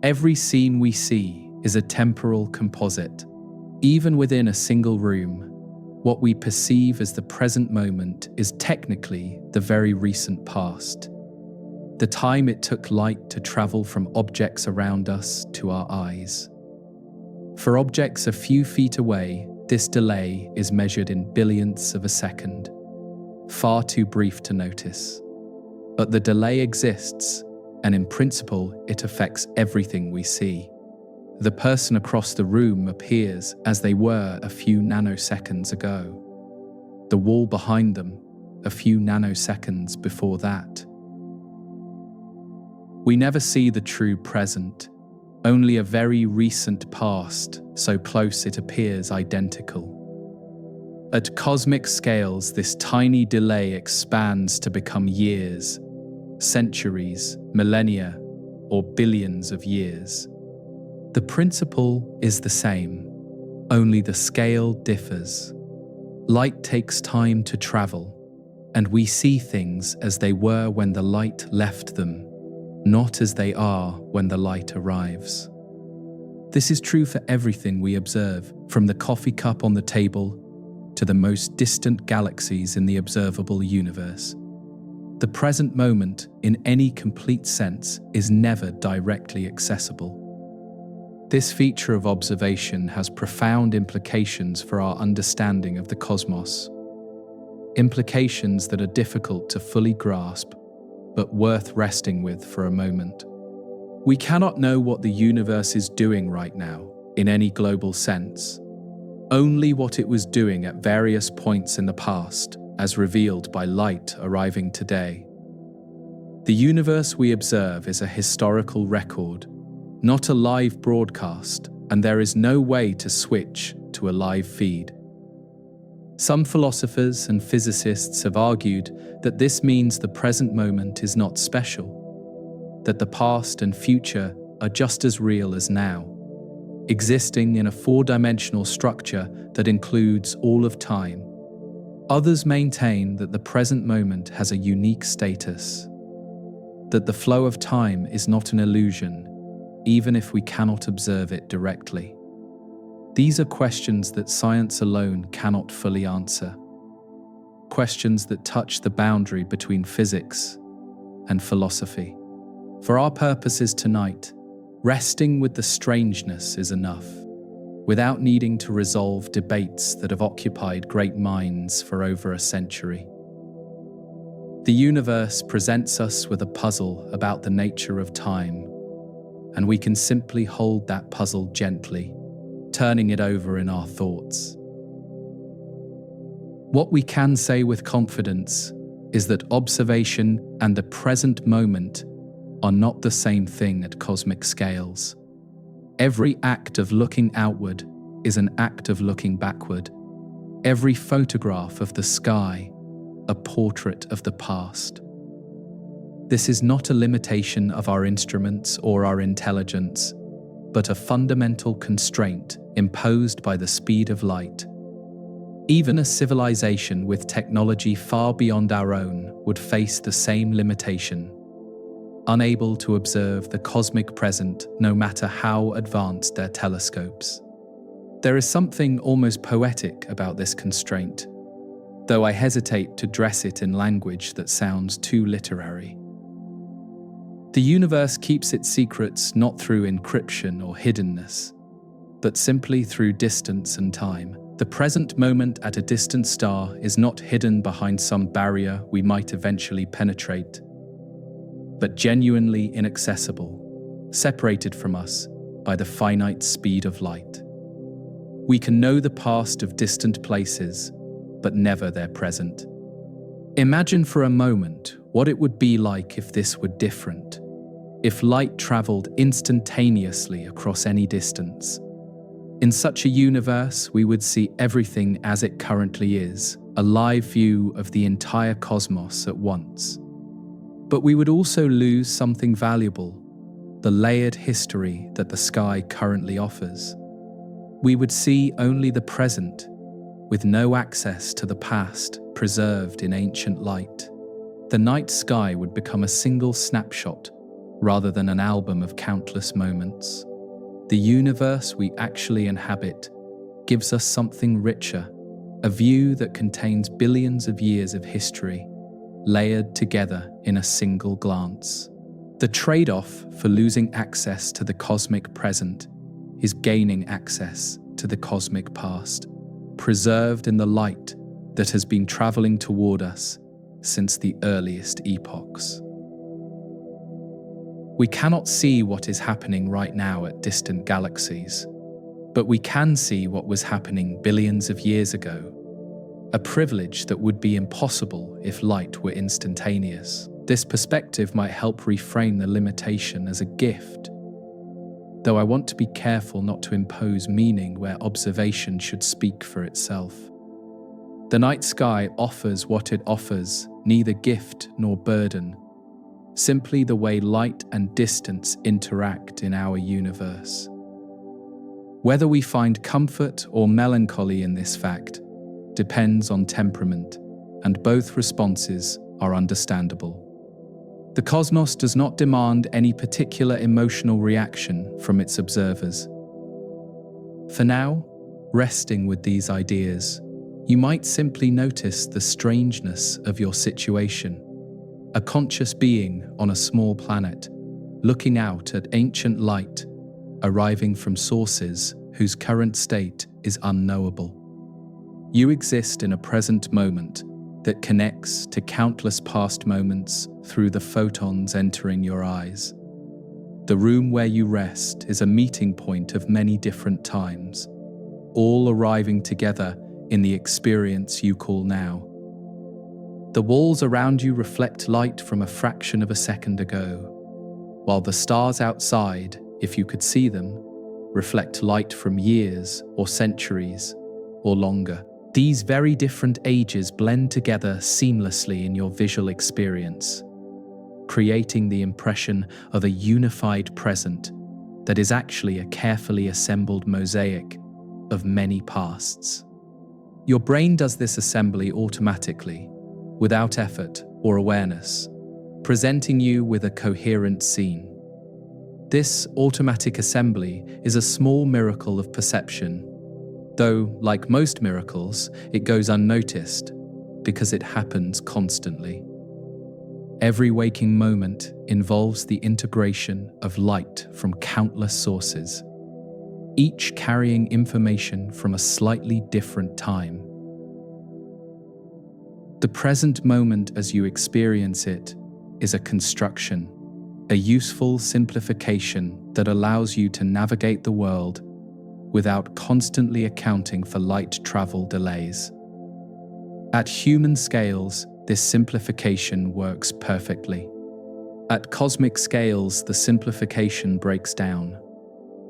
Every scene we see is a temporal composite. Even within a single room, what we perceive as the present moment is technically the very recent past. The time it took light to travel from objects around us to our eyes. For objects a few feet away, this delay is measured in billionths of a second, far too brief to notice. But the delay exists, and in principle, it affects everything we see. The person across the room appears as they were a few nanoseconds ago. The wall behind them, a few nanoseconds before that. We never see the true present, only a very recent past, so close it appears identical. At cosmic scales, this tiny delay expands to become years, centuries, millennia, or billions of years. The principle is the same, only the scale differs. Light takes time to travel, and we see things as they were when the light left them, not as they are when the light arrives. This is true for everything we observe, from the coffee cup on the table to the most distant galaxies in the observable universe. The present moment, in any complete sense, is never directly accessible. This feature of observation has profound implications for our understanding of the cosmos. Implications that are difficult to fully grasp, but worth resting with for a moment. We cannot know what the universe is doing right now, in any global sense. Only what it was doing at various points in the past, as revealed by light arriving today. The universe we observe is a historical record, not a live broadcast, and there is no way to switch to a live feed. Some philosophers and physicists have argued that this means the present moment is not special, that the past and future are just as real as now, existing in a four-dimensional structure that includes all of time. Others maintain that the present moment has a unique status, that the flow of time is not an illusion, even if we cannot observe it directly. These are questions that science alone cannot fully answer. Questions that touch the boundary between physics and philosophy. For our purposes tonight, resting with the strangeness is enough, without needing to resolve debates that have occupied great minds for over a century. The universe presents us with a puzzle about the nature of time, and we can simply hold that puzzle gently, turning it over in our thoughts. What we can say with confidence is that observation and the present moment are not the same thing at cosmic scales. Every act of looking outward is an act of looking backward. Every photograph of the sky, a portrait of the past. This is not a limitation of our instruments or our intelligence, but a fundamental constraint imposed by the speed of light. Even a civilization with technology far beyond our own would face the same limitation, unable to observe the cosmic present no matter how advanced their telescopes. There is something almost poetic about this constraint, though I hesitate to dress it in language that sounds too literary. The universe keeps its secrets not through encryption or hiddenness, but simply through distance and time. The present moment at a distant star is not hidden behind some barrier we might eventually penetrate, but genuinely inaccessible, separated from us by the finite speed of light. We can know the past of distant places, but never their present. Imagine for a moment what it would be like if this were different, if light traveled instantaneously across any distance. In such a universe, we would see everything as it currently is, a live view of the entire cosmos at once. But we would also lose something valuable, the layered history that the sky currently offers. We would see only the present, with no access to the past preserved in ancient light. The night sky would become a single snapshot rather than an album of countless moments. The universe we actually inhabit gives us something richer, a view that contains billions of years of history, layered together in a single glance. The trade-off for losing access to the cosmic present is gaining access to the cosmic past, preserved in the light that has been traveling toward us since the earliest epochs. We cannot see what is happening right now at distant galaxies, but we can see what was happening billions of years ago, a privilege that would be impossible if light were instantaneous. This perspective might help reframe the limitation as a gift, though I want to be careful not to impose meaning where observation should speak for itself. The night sky offers what it offers, neither gift nor burden, simply the way light and distance interact in our universe. Whether we find comfort or melancholy in this fact depends on temperament, and both responses are understandable. The cosmos does not demand any particular emotional reaction from its observers. For now, resting with these ideas, you might simply notice the strangeness of your situation. A conscious being on a small planet, looking out at ancient light, arriving from sources whose current state is unknowable. You exist in a present moment that connects to countless past moments through the photons entering your eyes. The room where you rest is a meeting point of many different times, all arriving together in the experience you call now. The walls around you reflect light from a fraction of a second ago, while the stars outside, if you could see them, reflect light from years or centuries or longer. These very different ages blend together seamlessly in your visual experience, creating the impression of a unified present that is actually a carefully assembled mosaic of many pasts. Your brain does this assembly automatically, without effort or awareness, presenting you with a coherent scene. This automatic assembly is a small miracle of perception, though, like most miracles, it goes unnoticed because it happens constantly. Every waking moment involves the integration of light from countless sources, each carrying information from a slightly different time. The present moment as you experience it is a construction, a useful simplification that allows you to navigate the world without constantly accounting for light travel delays. At human scales, this simplification works perfectly. At cosmic scales, the simplification breaks down,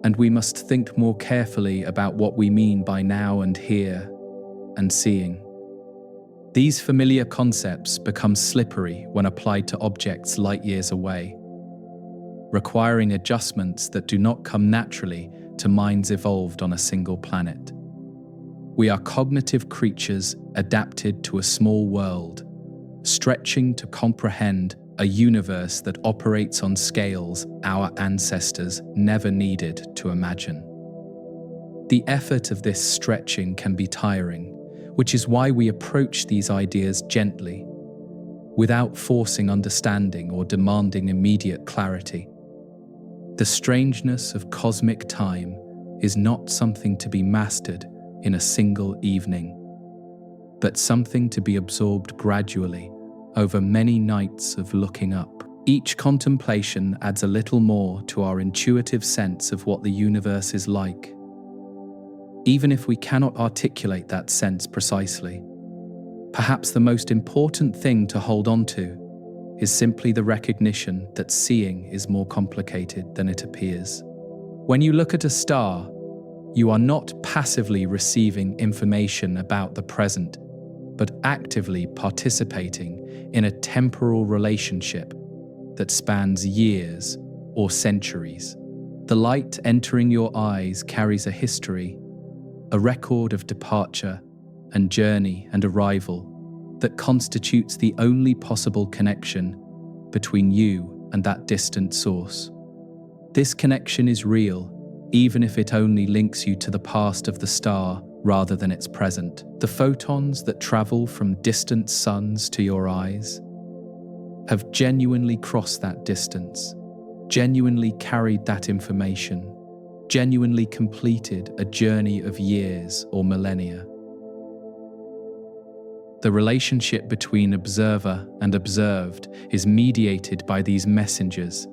and we must think more carefully about what we mean by now and here and seeing. These familiar concepts become slippery when applied to objects light years away, requiring adjustments that do not come naturally to minds evolved on a single planet. We are cognitive creatures adapted to a small world, stretching to comprehend a universe that operates on scales our ancestors never needed to imagine. The effort of this stretching can be tiring, which is why we approach these ideas gently, without forcing understanding or demanding immediate clarity. The strangeness of cosmic time is not something to be mastered in a single evening, but something to be absorbed gradually over many nights of looking up. Each contemplation adds a little more to our intuitive sense of what the universe is like, even if we cannot articulate that sense precisely. Perhaps the most important thing to hold on to is simply the recognition that seeing is more complicated than it appears. When you look at a star, you are not passively receiving information about the present, but actively participating in a temporal relationship that spans years or centuries. The light entering your eyes carries a history, a record of departure and journey and arrival that constitutes the only possible connection between you and that distant source. This connection is real, even if it only links you to the past of the star rather than its present. The photons that travel from distant suns to your eyes have genuinely crossed that distance, genuinely carried that information, genuinely completed a journey of years or millennia. The relationship between observer and observed is mediated by these messengers,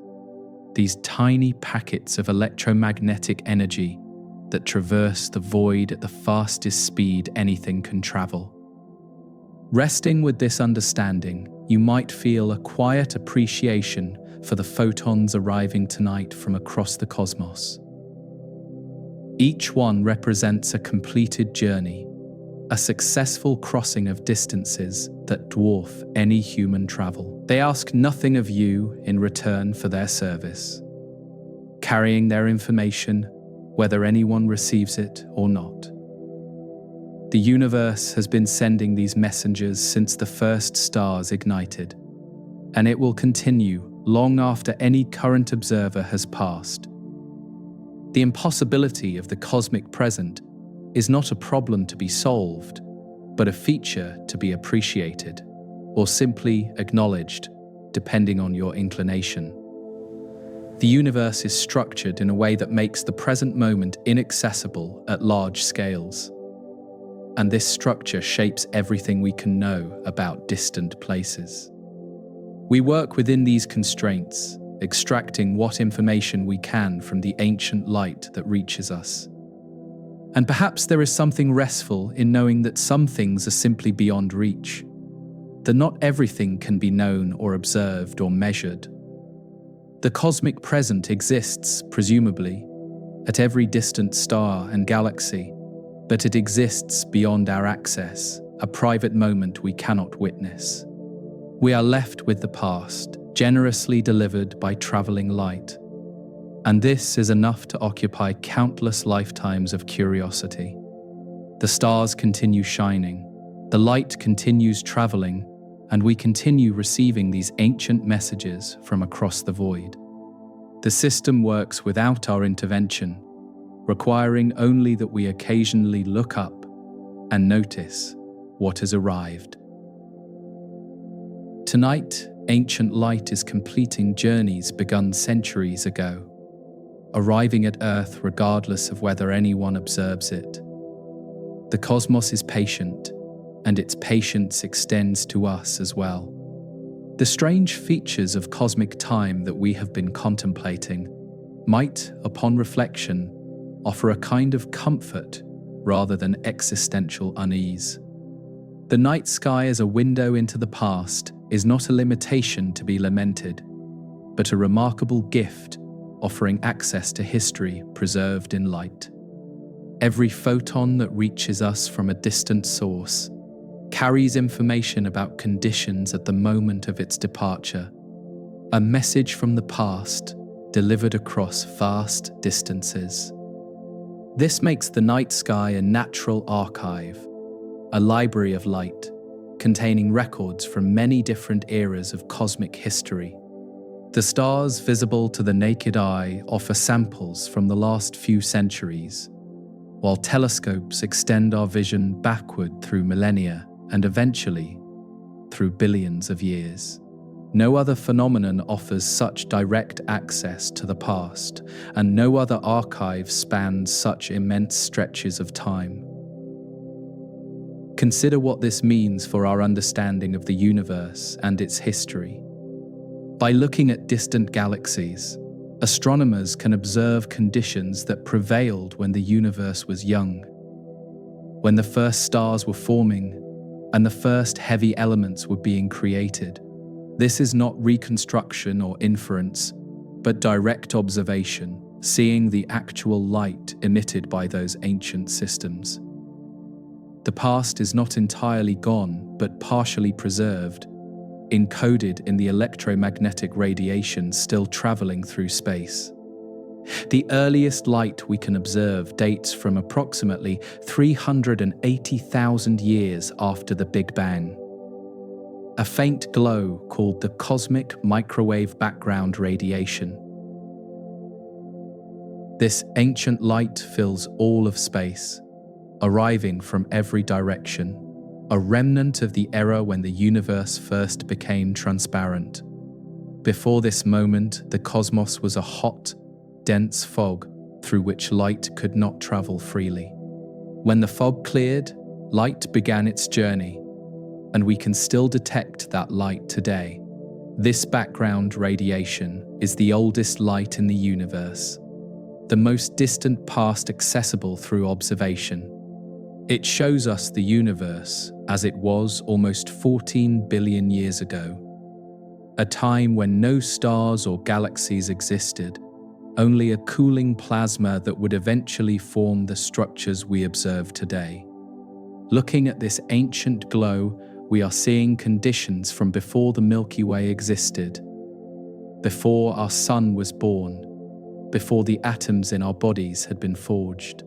these tiny packets of electromagnetic energy that traverse the void at the fastest speed anything can travel. Resting with this understanding, you might feel a quiet appreciation for the photons arriving tonight from across the cosmos. Each one represents a completed journey, a successful crossing of distances that dwarf any human travel. They ask nothing of you in return for their service, carrying their information whether anyone receives it or not. The universe has been sending these messengers since the first stars ignited, and it will continue long after any current observer has passed. The impossibility of the cosmic present is not a problem to be solved, but a feature to be appreciated, or simply acknowledged, depending on your inclination. The universe is structured in a way that makes the present moment inaccessible at large scales. And this structure shapes everything we can know about distant places. We work within these constraints, extracting what information we can from the ancient light that reaches us. And perhaps there is something restful in knowing that some things are simply beyond reach, that not everything can be known or observed or measured. The cosmic present exists, presumably, at every distant star and galaxy, but it exists beyond our access, a private moment we cannot witness. We are left with the past, generously delivered by traveling light. And this is enough to occupy countless lifetimes of curiosity. The stars continue shining, the light continues traveling, and we continue receiving these ancient messages from across the void. The system works without our intervention, requiring only that we occasionally look up and notice what has arrived. Tonight, ancient light is completing journeys begun centuries ago, arriving at Earth regardless of whether anyone observes it. The cosmos is patient, and its patience extends to us as well. The strange features of cosmic time that we have been contemplating might, upon reflection, offer a kind of comfort rather than existential unease. The night sky as a window into the past is not a limitation to be lamented, but a remarkable gift offering access to history preserved in light. Every photon that reaches us from a distant source carries information about conditions at the moment of its departure, a message from the past delivered across vast distances. This makes the night sky a natural archive, a library of light, containing records from many different eras of cosmic history. The stars visible to the naked eye offer samples from the last few centuries, while telescopes extend our vision backward through millennia and eventually through billions of years. No other phenomenon offers such direct access to the past, and no other archive spans such immense stretches of time. Consider what this means for our understanding of the universe and its history. By looking at distant galaxies, astronomers can observe conditions that prevailed when the universe was young, when the first stars were forming and the first heavy elements were being created. This is not reconstruction or inference, but direct observation, seeing the actual light emitted by those ancient systems. The past is not entirely gone, but partially preserved, encoded in the electromagnetic radiation still traveling through space. The earliest light we can observe dates from approximately 380,000 years after the Big Bang. A faint glow called the cosmic microwave background radiation. This ancient light fills all of space, arriving from every direction, a remnant of the era when the universe first became transparent. Before this moment, the cosmos was a hot, dense fog through which light could not travel freely. When the fog cleared, light began its journey, and we can still detect that light today. This background radiation is the oldest light in the universe, the most distant past accessible through observation. It shows us the universe as it was almost 14 billion years ago, a time when no stars or galaxies existed, only a cooling plasma that would eventually form the structures we observe today. Looking at this ancient glow, we are seeing conditions from before the Milky Way existed, before our sun was born, before the atoms in our bodies had been forged.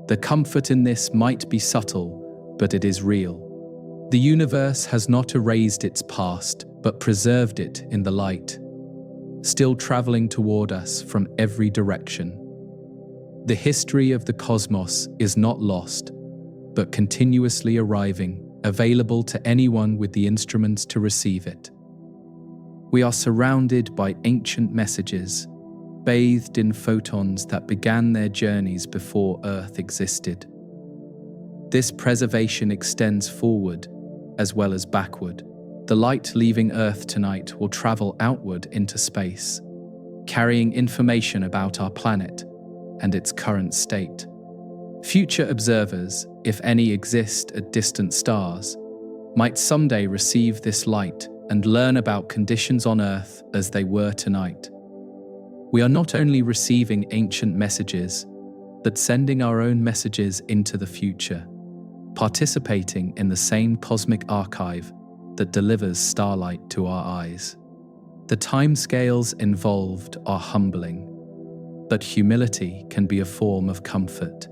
The comfort in this might be subtle, but it is real. The universe has not erased its past, but preserved it in the light, still traveling toward us from every direction. The history of the cosmos is not lost, but continuously arriving, available to anyone with the instruments to receive it. We are surrounded by ancient messages, bathed in photons that began their journeys before Earth existed. This preservation extends forward as well as backward. The light leaving Earth tonight will travel outward into space, carrying information about our planet and its current state. Future observers, if any exist at distant stars, might someday receive this light and learn about conditions on Earth as they were tonight. We are not only receiving ancient messages, but sending our own messages into the future, participating in the same cosmic archive that delivers starlight to our eyes. The timescales involved are humbling, but humility can be a form of comfort.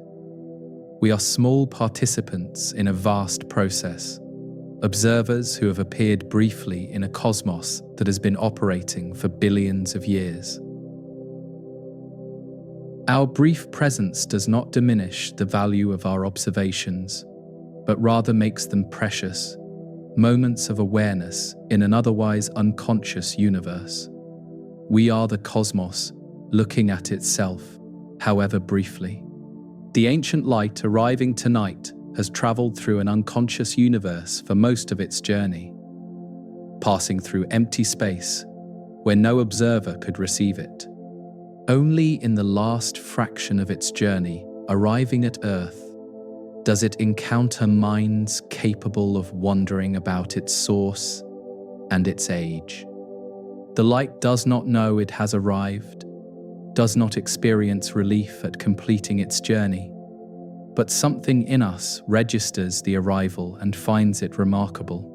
We are small participants in a vast process, observers who have appeared briefly in a cosmos that has been operating for billions of years. Our brief presence does not diminish the value of our observations, but rather makes them precious, moments of awareness in an otherwise unconscious universe. We are the cosmos, looking at itself, however briefly. The ancient light arriving tonight has traveled through an unconscious universe for most of its journey. passing through empty space where no observer could receive it. Only in the last fraction of its journey, arriving at Earth, does it encounter minds capable of wondering about its source and its age. The light does not know it has arrived, does not experience relief at completing its journey, but something in us registers the arrival and finds it remarkable.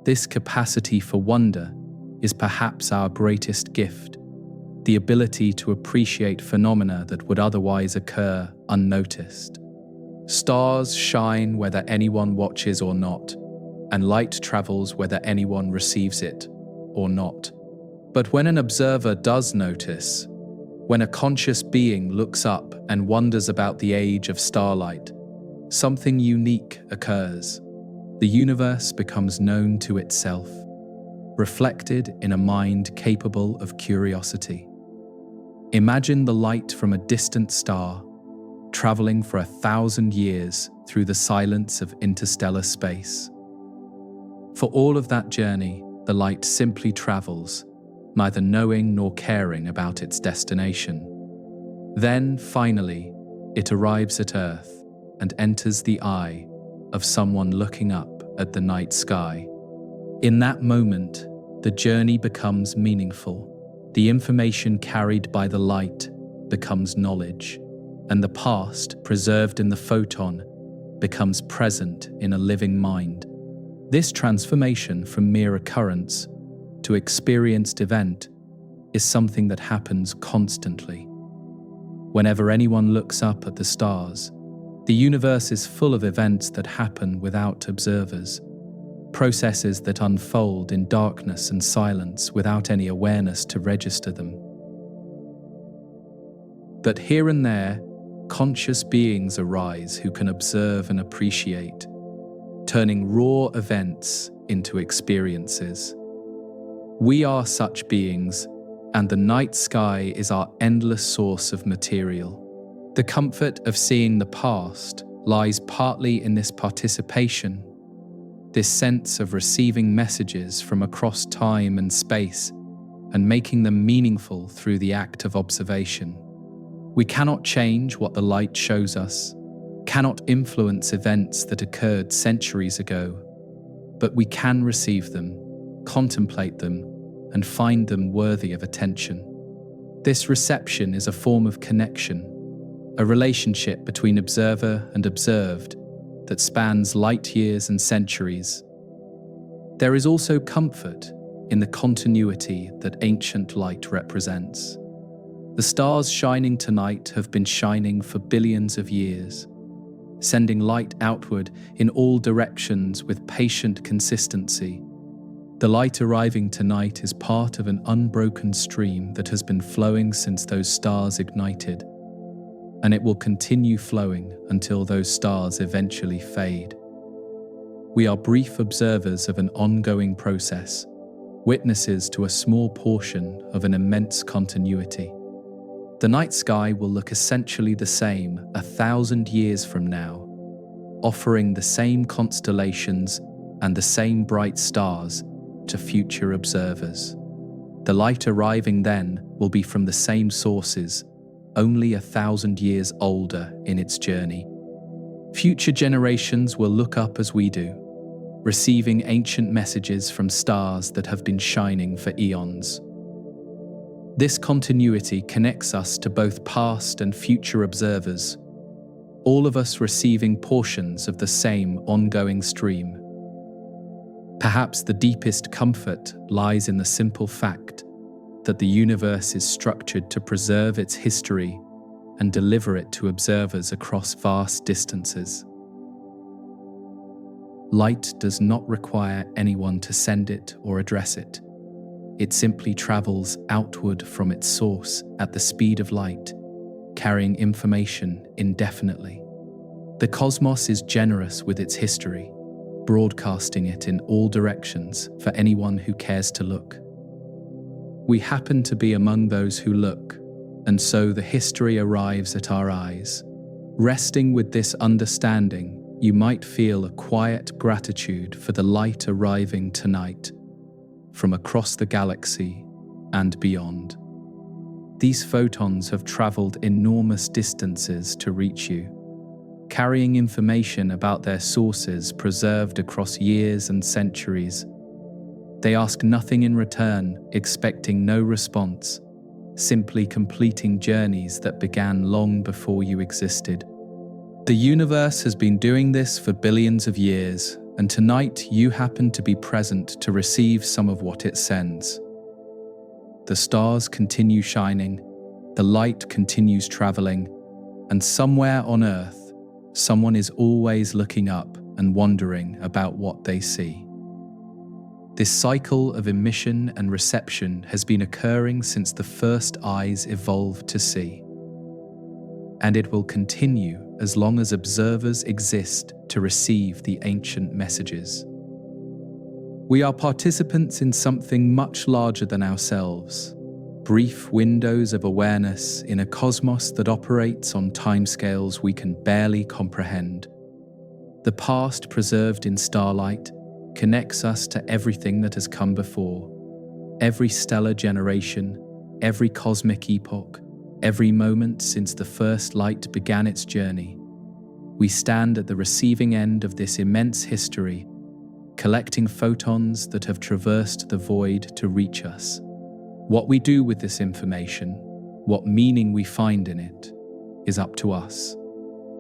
This capacity for wonder is perhaps our greatest gift, the ability to appreciate phenomena that would otherwise occur unnoticed. Stars shine whether anyone watches or not, and light travels whether anyone receives it or not. But when an observer does notice, when a conscious being looks up and wonders about the age of starlight, something unique occurs. The universe becomes known to itself, reflected in a mind capable of curiosity. Imagine the light from a distant star, traveling for 1,000 years through the silence of interstellar space. For all of that journey, the light simply travels, neither knowing nor caring about its destination. Then, finally, it arrives at Earth and enters the eye of someone looking up at the night sky. In that moment, the journey becomes meaningful. The information carried by the light becomes knowledge, and the past, preserved in the photon, becomes present in a living mind. This transformation from mere occurrence to experienced event is something that happens constantly. Whenever anyone looks up at the stars, the universe is full of events that happen without observers, processes that unfold in darkness and silence without any awareness to register them. But here and there, conscious beings arise who can observe and appreciate, turning raw events into experiences. We are such beings, and the night sky is our endless source of material. The comfort of seeing the past lies partly in this participation, this sense of receiving messages from across time and space and making them meaningful through the act of observation. We cannot change what the light shows us, cannot influence events that occurred centuries ago, but we can receive them, contemplate them, and find them worthy of attention. This reception is a form of connection, a relationship between observer and observed that spans light years and centuries. There is also comfort in the continuity that ancient light represents. The stars shining tonight have been shining for billions of years, sending light outward in all directions with patient consistency. The light arriving tonight is part of an unbroken stream that has been flowing since those stars ignited, and it will continue flowing until those stars eventually fade. We are brief observers of an ongoing process, witnesses to a small portion of an immense continuity. The night sky will look essentially the same 1,000 years from now, offering the same constellations and the same bright stars to future observers. The light arriving then will be from the same sources, only 1,000 years older in its journey. Future generations will look up as we do, receiving ancient messages from stars that have been shining for eons. This continuity connects us to both past and future observers, all of us receiving portions of the same ongoing stream. Perhaps the deepest comfort lies in the simple fact that the universe is structured to preserve its history and deliver it to observers across vast distances. Light does not require anyone to send it or address it. It simply travels outward from its source at the speed of light, carrying information indefinitely. The cosmos is generous with its history, broadcasting it in all directions for anyone who cares to look. We happen to be among those who look, and so the history arrives at our eyes. Resting with this understanding, you might feel a quiet gratitude for the light arriving tonight, from across the galaxy and beyond. These photons have traveled enormous distances to reach you, carrying information about their sources preserved across years and centuries. They ask nothing in return, expecting no response, simply completing journeys that began long before you existed. The universe has been doing this for billions of years, and tonight you happen to be present to receive some of what it sends. The stars continue shining, the light continues traveling, and somewhere on Earth, someone is always looking up and wondering about what they see. This cycle of emission and reception has been occurring since the first eyes evolved to see. And it will continue as long as observers exist to receive the ancient messages. We are participants in something much larger than ourselves, brief windows of awareness in a cosmos that operates on timescales we can barely comprehend. The past preserved in Starlight connects us to everything that has come before, every stellar generation, every cosmic epoch, every moment since the first light began its journey. We stand at the receiving end of this immense history, collecting photons that have traversed the void to reach us. What we do with this information, what meaning we find in it, is up to us.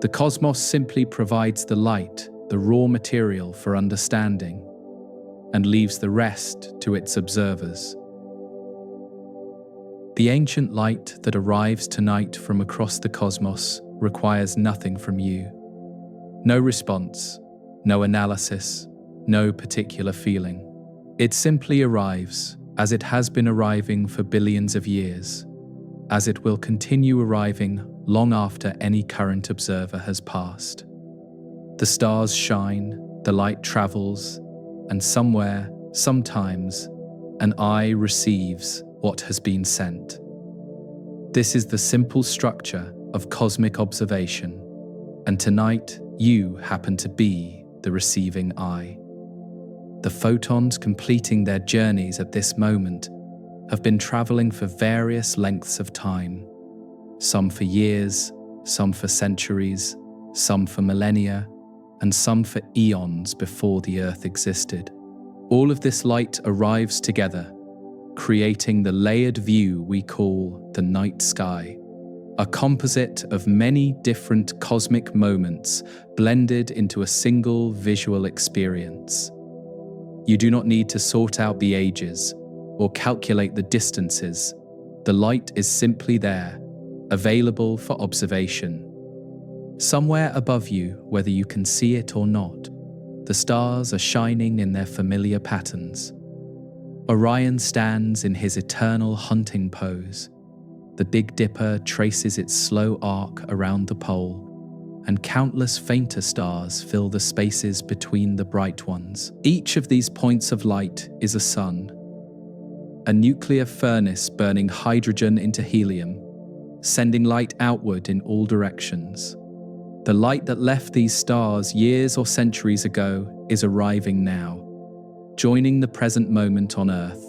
The cosmos simply provides the light, the raw material for understanding, and leaves the rest to its observers. The ancient light that arrives tonight from across the cosmos requires nothing from you. No response, no analysis, no particular feeling. It simply arrives, as it has been arriving for billions of years, as it will continue arriving long after any current observer has passed. The stars shine, the light travels, and somewhere, sometimes, an eye receives what has been sent. This is the simple structure of cosmic observation, and tonight you happen to be the receiving eye. The photons completing their journeys at this moment have been traveling for various lengths of time, some for years, some for centuries, some for millennia, and some for eons before the Earth existed. All of this light arrives together, creating the layered view we call the night sky, a composite of many different cosmic moments blended into a single visual experience. You do not need to sort out the ages or calculate the distances. The light is simply there, available for observation. Somewhere above you, whether you can see it or not, the stars are shining in their familiar patterns. Orion stands in his eternal hunting pose. The Big Dipper traces its slow arc around the pole, and countless fainter stars fill the spaces between the bright ones. Each of these points of light is a sun, a nuclear furnace burning hydrogen into helium, sending light outward in all directions. The light that left these stars years or centuries ago is arriving now, joining the present moment on Earth.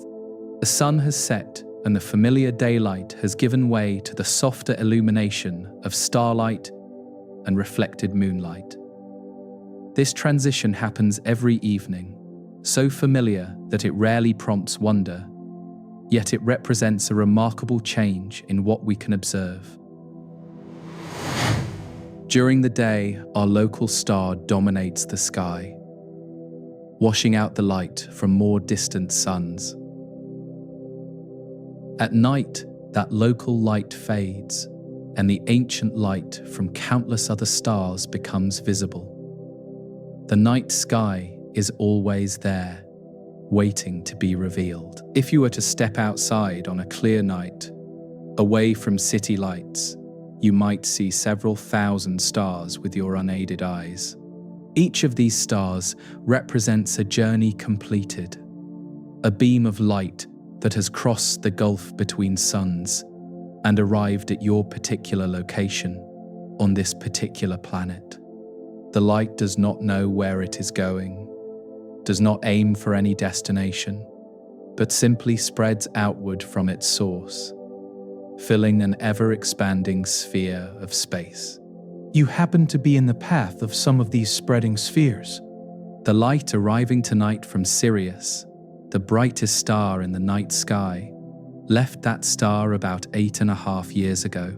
The sun has set, and the familiar daylight has given way to the softer illumination of starlight and reflected moonlight. This transition happens every evening, so familiar that it rarely prompts wonder, yet it represents a remarkable change in what we can observe. During the day, our local star dominates the sky, washing out the light from more distant suns. At night, that local light fades, and the ancient light from countless other stars becomes visible. The night sky is always there, waiting to be revealed. If you were to step outside on a clear night, away from city lights, you might see several thousand stars with your unaided eyes. Each of these stars represents a journey completed, a beam of light that has crossed the gulf between suns and arrived at your particular location on this particular planet. The light does not know where it is going, does not aim for any destination. but simply spreads outward from its source, filling an ever-expanding sphere of space. You happen to be in the path of some of these spreading spheres. The light arriving tonight from Sirius, the brightest star in the night sky, left that star about 8.5 years ago.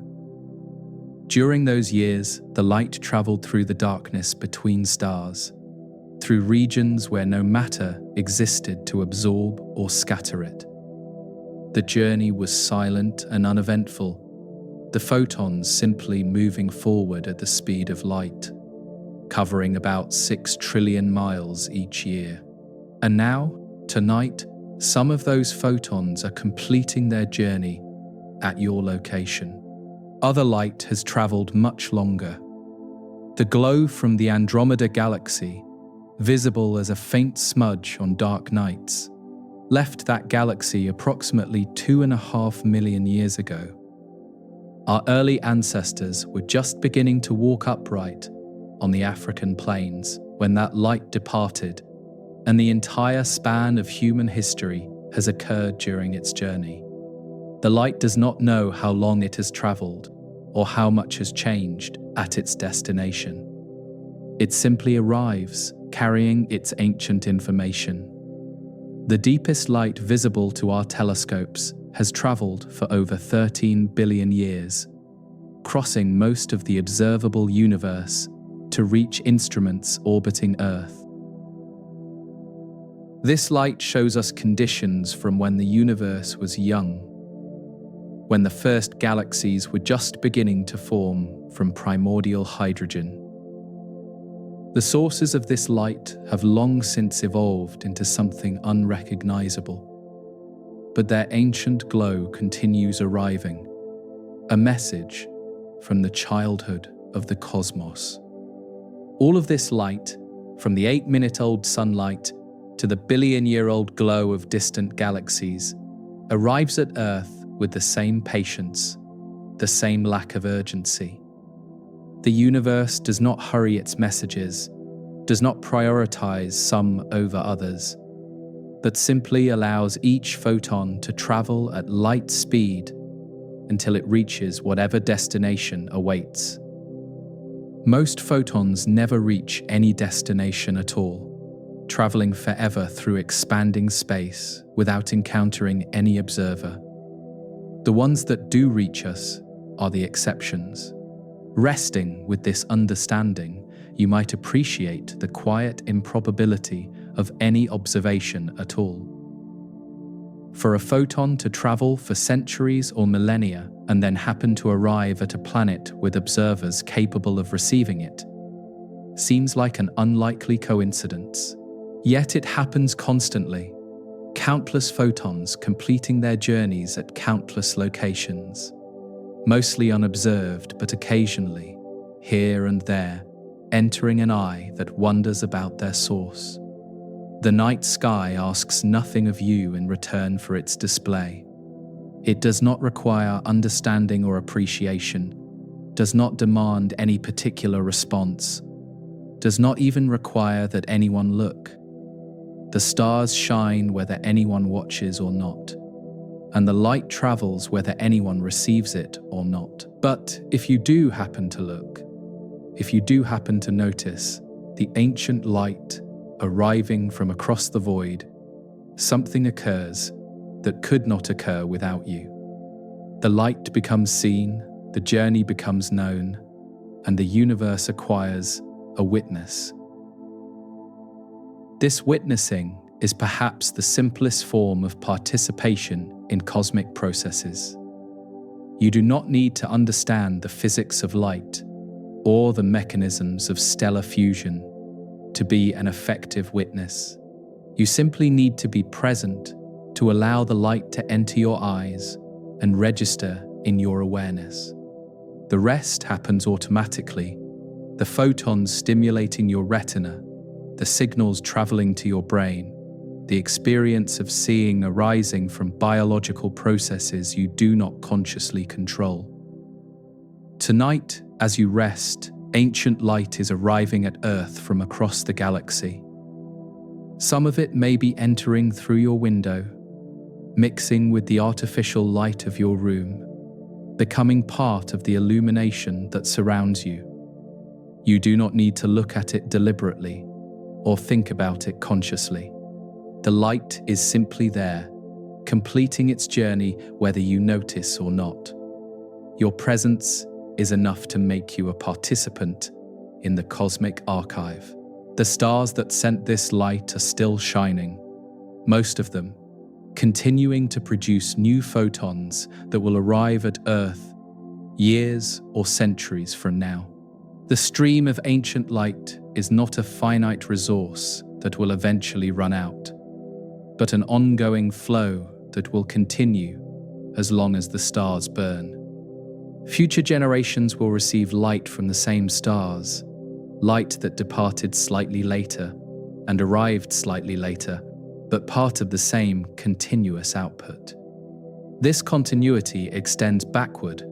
During those years, the light traveled through the darkness between stars, through regions where no matter existed to absorb or scatter it. The journey was silent and uneventful, the photons simply moving forward at the speed of light, covering about 6 trillion miles each year. And now, tonight, some of those photons are completing their journey at your location. Other light has traveled much longer. The glow from the Andromeda galaxy, visible as a faint smudge on dark nights, left that galaxy approximately 2.5 million years ago. Our early ancestors were just beginning to walk upright on the African plains when that light departed, and the entire span of human history has occurred during its journey. The light does not know how long it has traveled or how much has changed at its destination. It simply arrives, carrying its ancient information. The deepest light visible to our telescopes has traveled for over 13 billion years, crossing most of the observable universe to reach instruments orbiting Earth. This light shows us conditions from when the universe was young, when the first galaxies were just beginning to form from primordial hydrogen. The sources of this light have long since evolved into something unrecognizable, but their ancient glow continues arriving, a message from the childhood of the cosmos. All of this light, from the 8-minute-old sunlight to the billion-year-old glow of distant galaxies, arrives at Earth with the same patience, the same lack of urgency. The universe does not hurry its messages, does not prioritize some over others, but simply allows each photon to travel at light speed until it reaches whatever destination awaits. Most photons never reach any destination at all, traveling forever through expanding space without encountering any observer. The ones that do reach us are the exceptions. Resting with this understanding, you might appreciate the quiet improbability of any observation at all. For a photon to travel for centuries or millennia and then happen to arrive at a planet with observers capable of receiving it seems like an unlikely coincidence. Yet it happens constantly, countless photons completing their journeys at countless locations, mostly unobserved but occasionally, here and there, entering an eye that wonders about their source. The night sky asks nothing of you in return for its display. It does not require understanding or appreciation, does not demand any particular response, does not even require that anyone look. The stars shine whether anyone watches or not, and the light travels whether anyone receives it or not. But if you do happen to look, if you do happen to notice the ancient light arriving from across the void, something occurs that could not occur without you. The light becomes seen, the journey becomes known, and the universe acquires a witness. This witnessing is perhaps the simplest form of participation in cosmic processes. You do not need to understand the physics of light or the mechanisms of stellar fusion to be an effective witness. You simply need to be present to allow the light to enter your eyes and register in your awareness. The rest happens automatically. The photons stimulating your retina, the signals traveling to your brain, the experience of seeing arising from biological processes you do not consciously control. Tonight, as you rest, ancient light is arriving at Earth from across the galaxy. Some of it may be entering through your window, mixing with the artificial light of your room, becoming part of the illumination that surrounds you. You do not need to look at it deliberately or think about it consciously. The light is simply there, completing its journey whether you notice or not. Your presence is enough to make you a participant in the cosmic archive. The stars that sent this light are still shining, most of them, continuing to produce new photons that will arrive at Earth years or centuries from now. The stream of ancient light is not a finite resource that will eventually run out, but an ongoing flow that will continue as long as the stars burn. Future generations will receive light from the same stars, light that departed slightly later and arrived slightly later, but part of the same continuous output. This continuity extends backward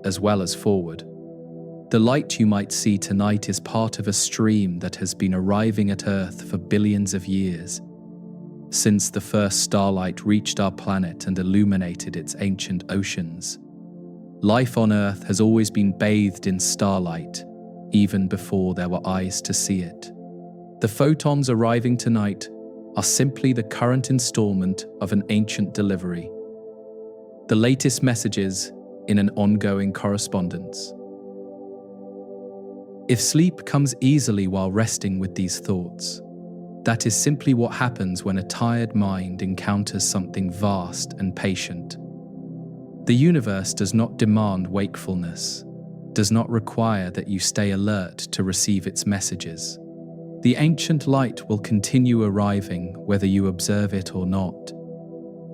as well as forward. The light you might see tonight is part of a stream that has been arriving at Earth for billions of years. Since the first starlight reached our planet and illuminated its ancient oceans, life on Earth has always been bathed in starlight, even before there were eyes to see it. The photons arriving tonight are simply the current installment of an ancient delivery, the latest messages in an ongoing correspondence. If sleep comes easily while resting with these thoughts, that is simply what happens when a tired mind encounters something vast and patient. The universe does not demand wakefulness, does not require that you stay alert to receive its messages. The ancient light will continue arriving whether you observe it or not,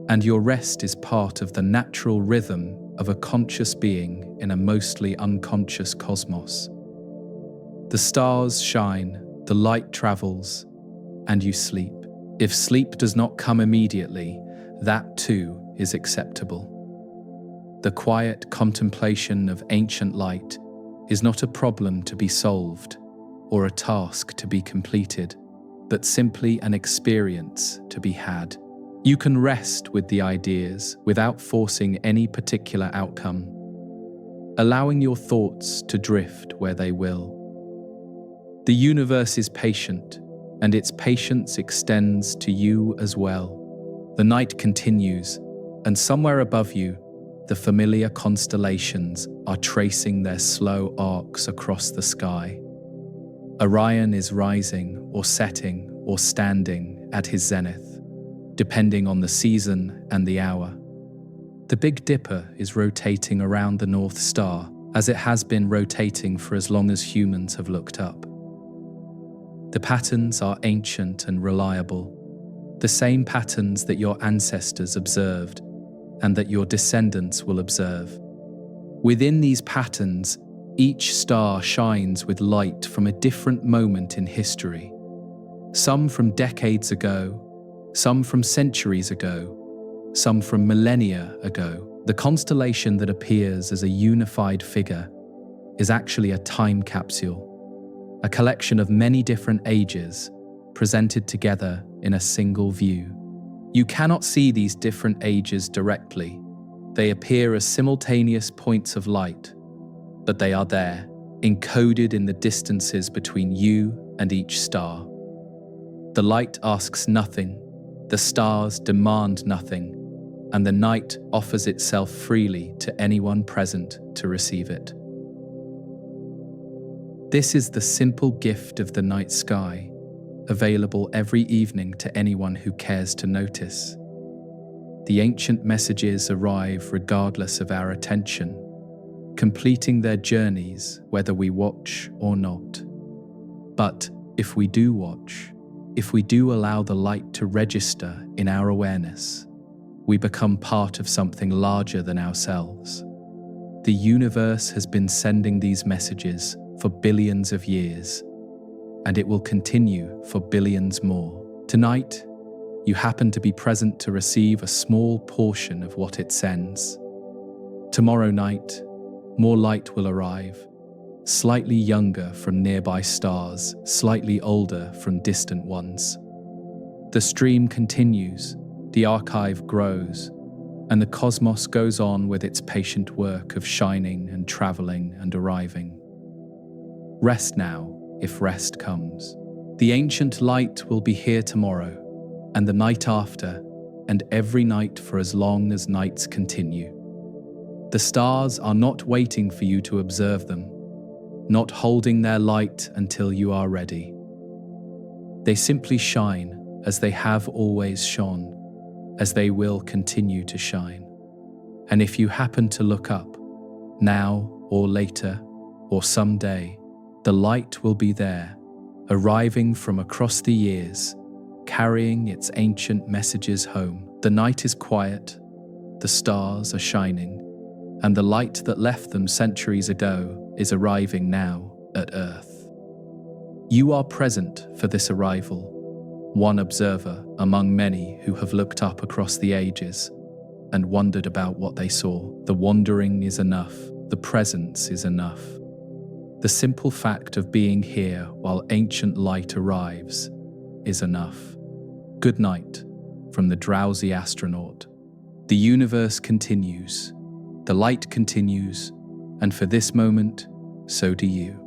and your rest is part of the natural rhythm of a conscious being in a mostly unconscious cosmos. The stars shine, the light travels, and you sleep. If sleep does not come immediately, that too is acceptable. The quiet contemplation of ancient light is not a problem to be solved or a task to be completed, but simply an experience to be had. You can rest with the ideas without forcing any particular outcome, allowing your thoughts to drift where they will. The universe is patient, and its patience extends to you as well. The night continues, and somewhere above you, the familiar constellations are tracing their slow arcs across the sky. Orion is rising or setting or standing at his zenith, depending on the season and the hour. The Big Dipper is rotating around the North Star, as it has been rotating for as long as humans have looked up. The patterns are ancient and reliable, the same patterns that your ancestors observed and that your descendants will observe. Within these patterns, each star shines with light from a different moment in history. Some from decades ago, some from centuries ago, some from millennia ago. The constellation that appears as a unified figure is actually a time capsule, a collection of many different ages presented together in a single view. You cannot see these different ages directly. They appear as simultaneous points of light, but they are there, encoded in the distances between you and each star. The light asks nothing, the stars demand nothing, and the night offers itself freely to anyone present to receive it. This is the simple gift of the night sky, available every evening to anyone who cares to notice. The ancient messages arrive regardless of our attention, completing their journeys whether we watch or not. But if we do watch, if we do allow the light to register in our awareness, we become part of something larger than ourselves. The universe has been sending these messages for billions of years, and it will continue for billions more. Tonight, you happen to be present to receive a small portion of what it sends. Tomorrow night, more light will arrive, slightly younger from nearby stars, slightly older from distant ones. The stream continues, the archive grows, and the cosmos goes on with its patient work of shining and traveling and arriving. Rest now, if rest comes. The ancient light will be here tomorrow, and the night after, and every night for as long as nights continue. The stars are not waiting for you to observe them, not holding their light until you are ready. They simply shine as they have always shone, as they will continue to shine. And if you happen to look up, now or later or someday, the light will be there, arriving from across the years, carrying its ancient messages home. The night is quiet, the stars are shining, and the light that left them centuries ago is arriving now at Earth. You are present for this arrival, one observer among many who have looked up across the ages and wondered about what they saw. The wandering is enough, the presence is enough. The simple fact of being here while ancient light arrives is enough. Good night from the drowsy astronaut. The universe continues, the light continues, and for this moment, so do you.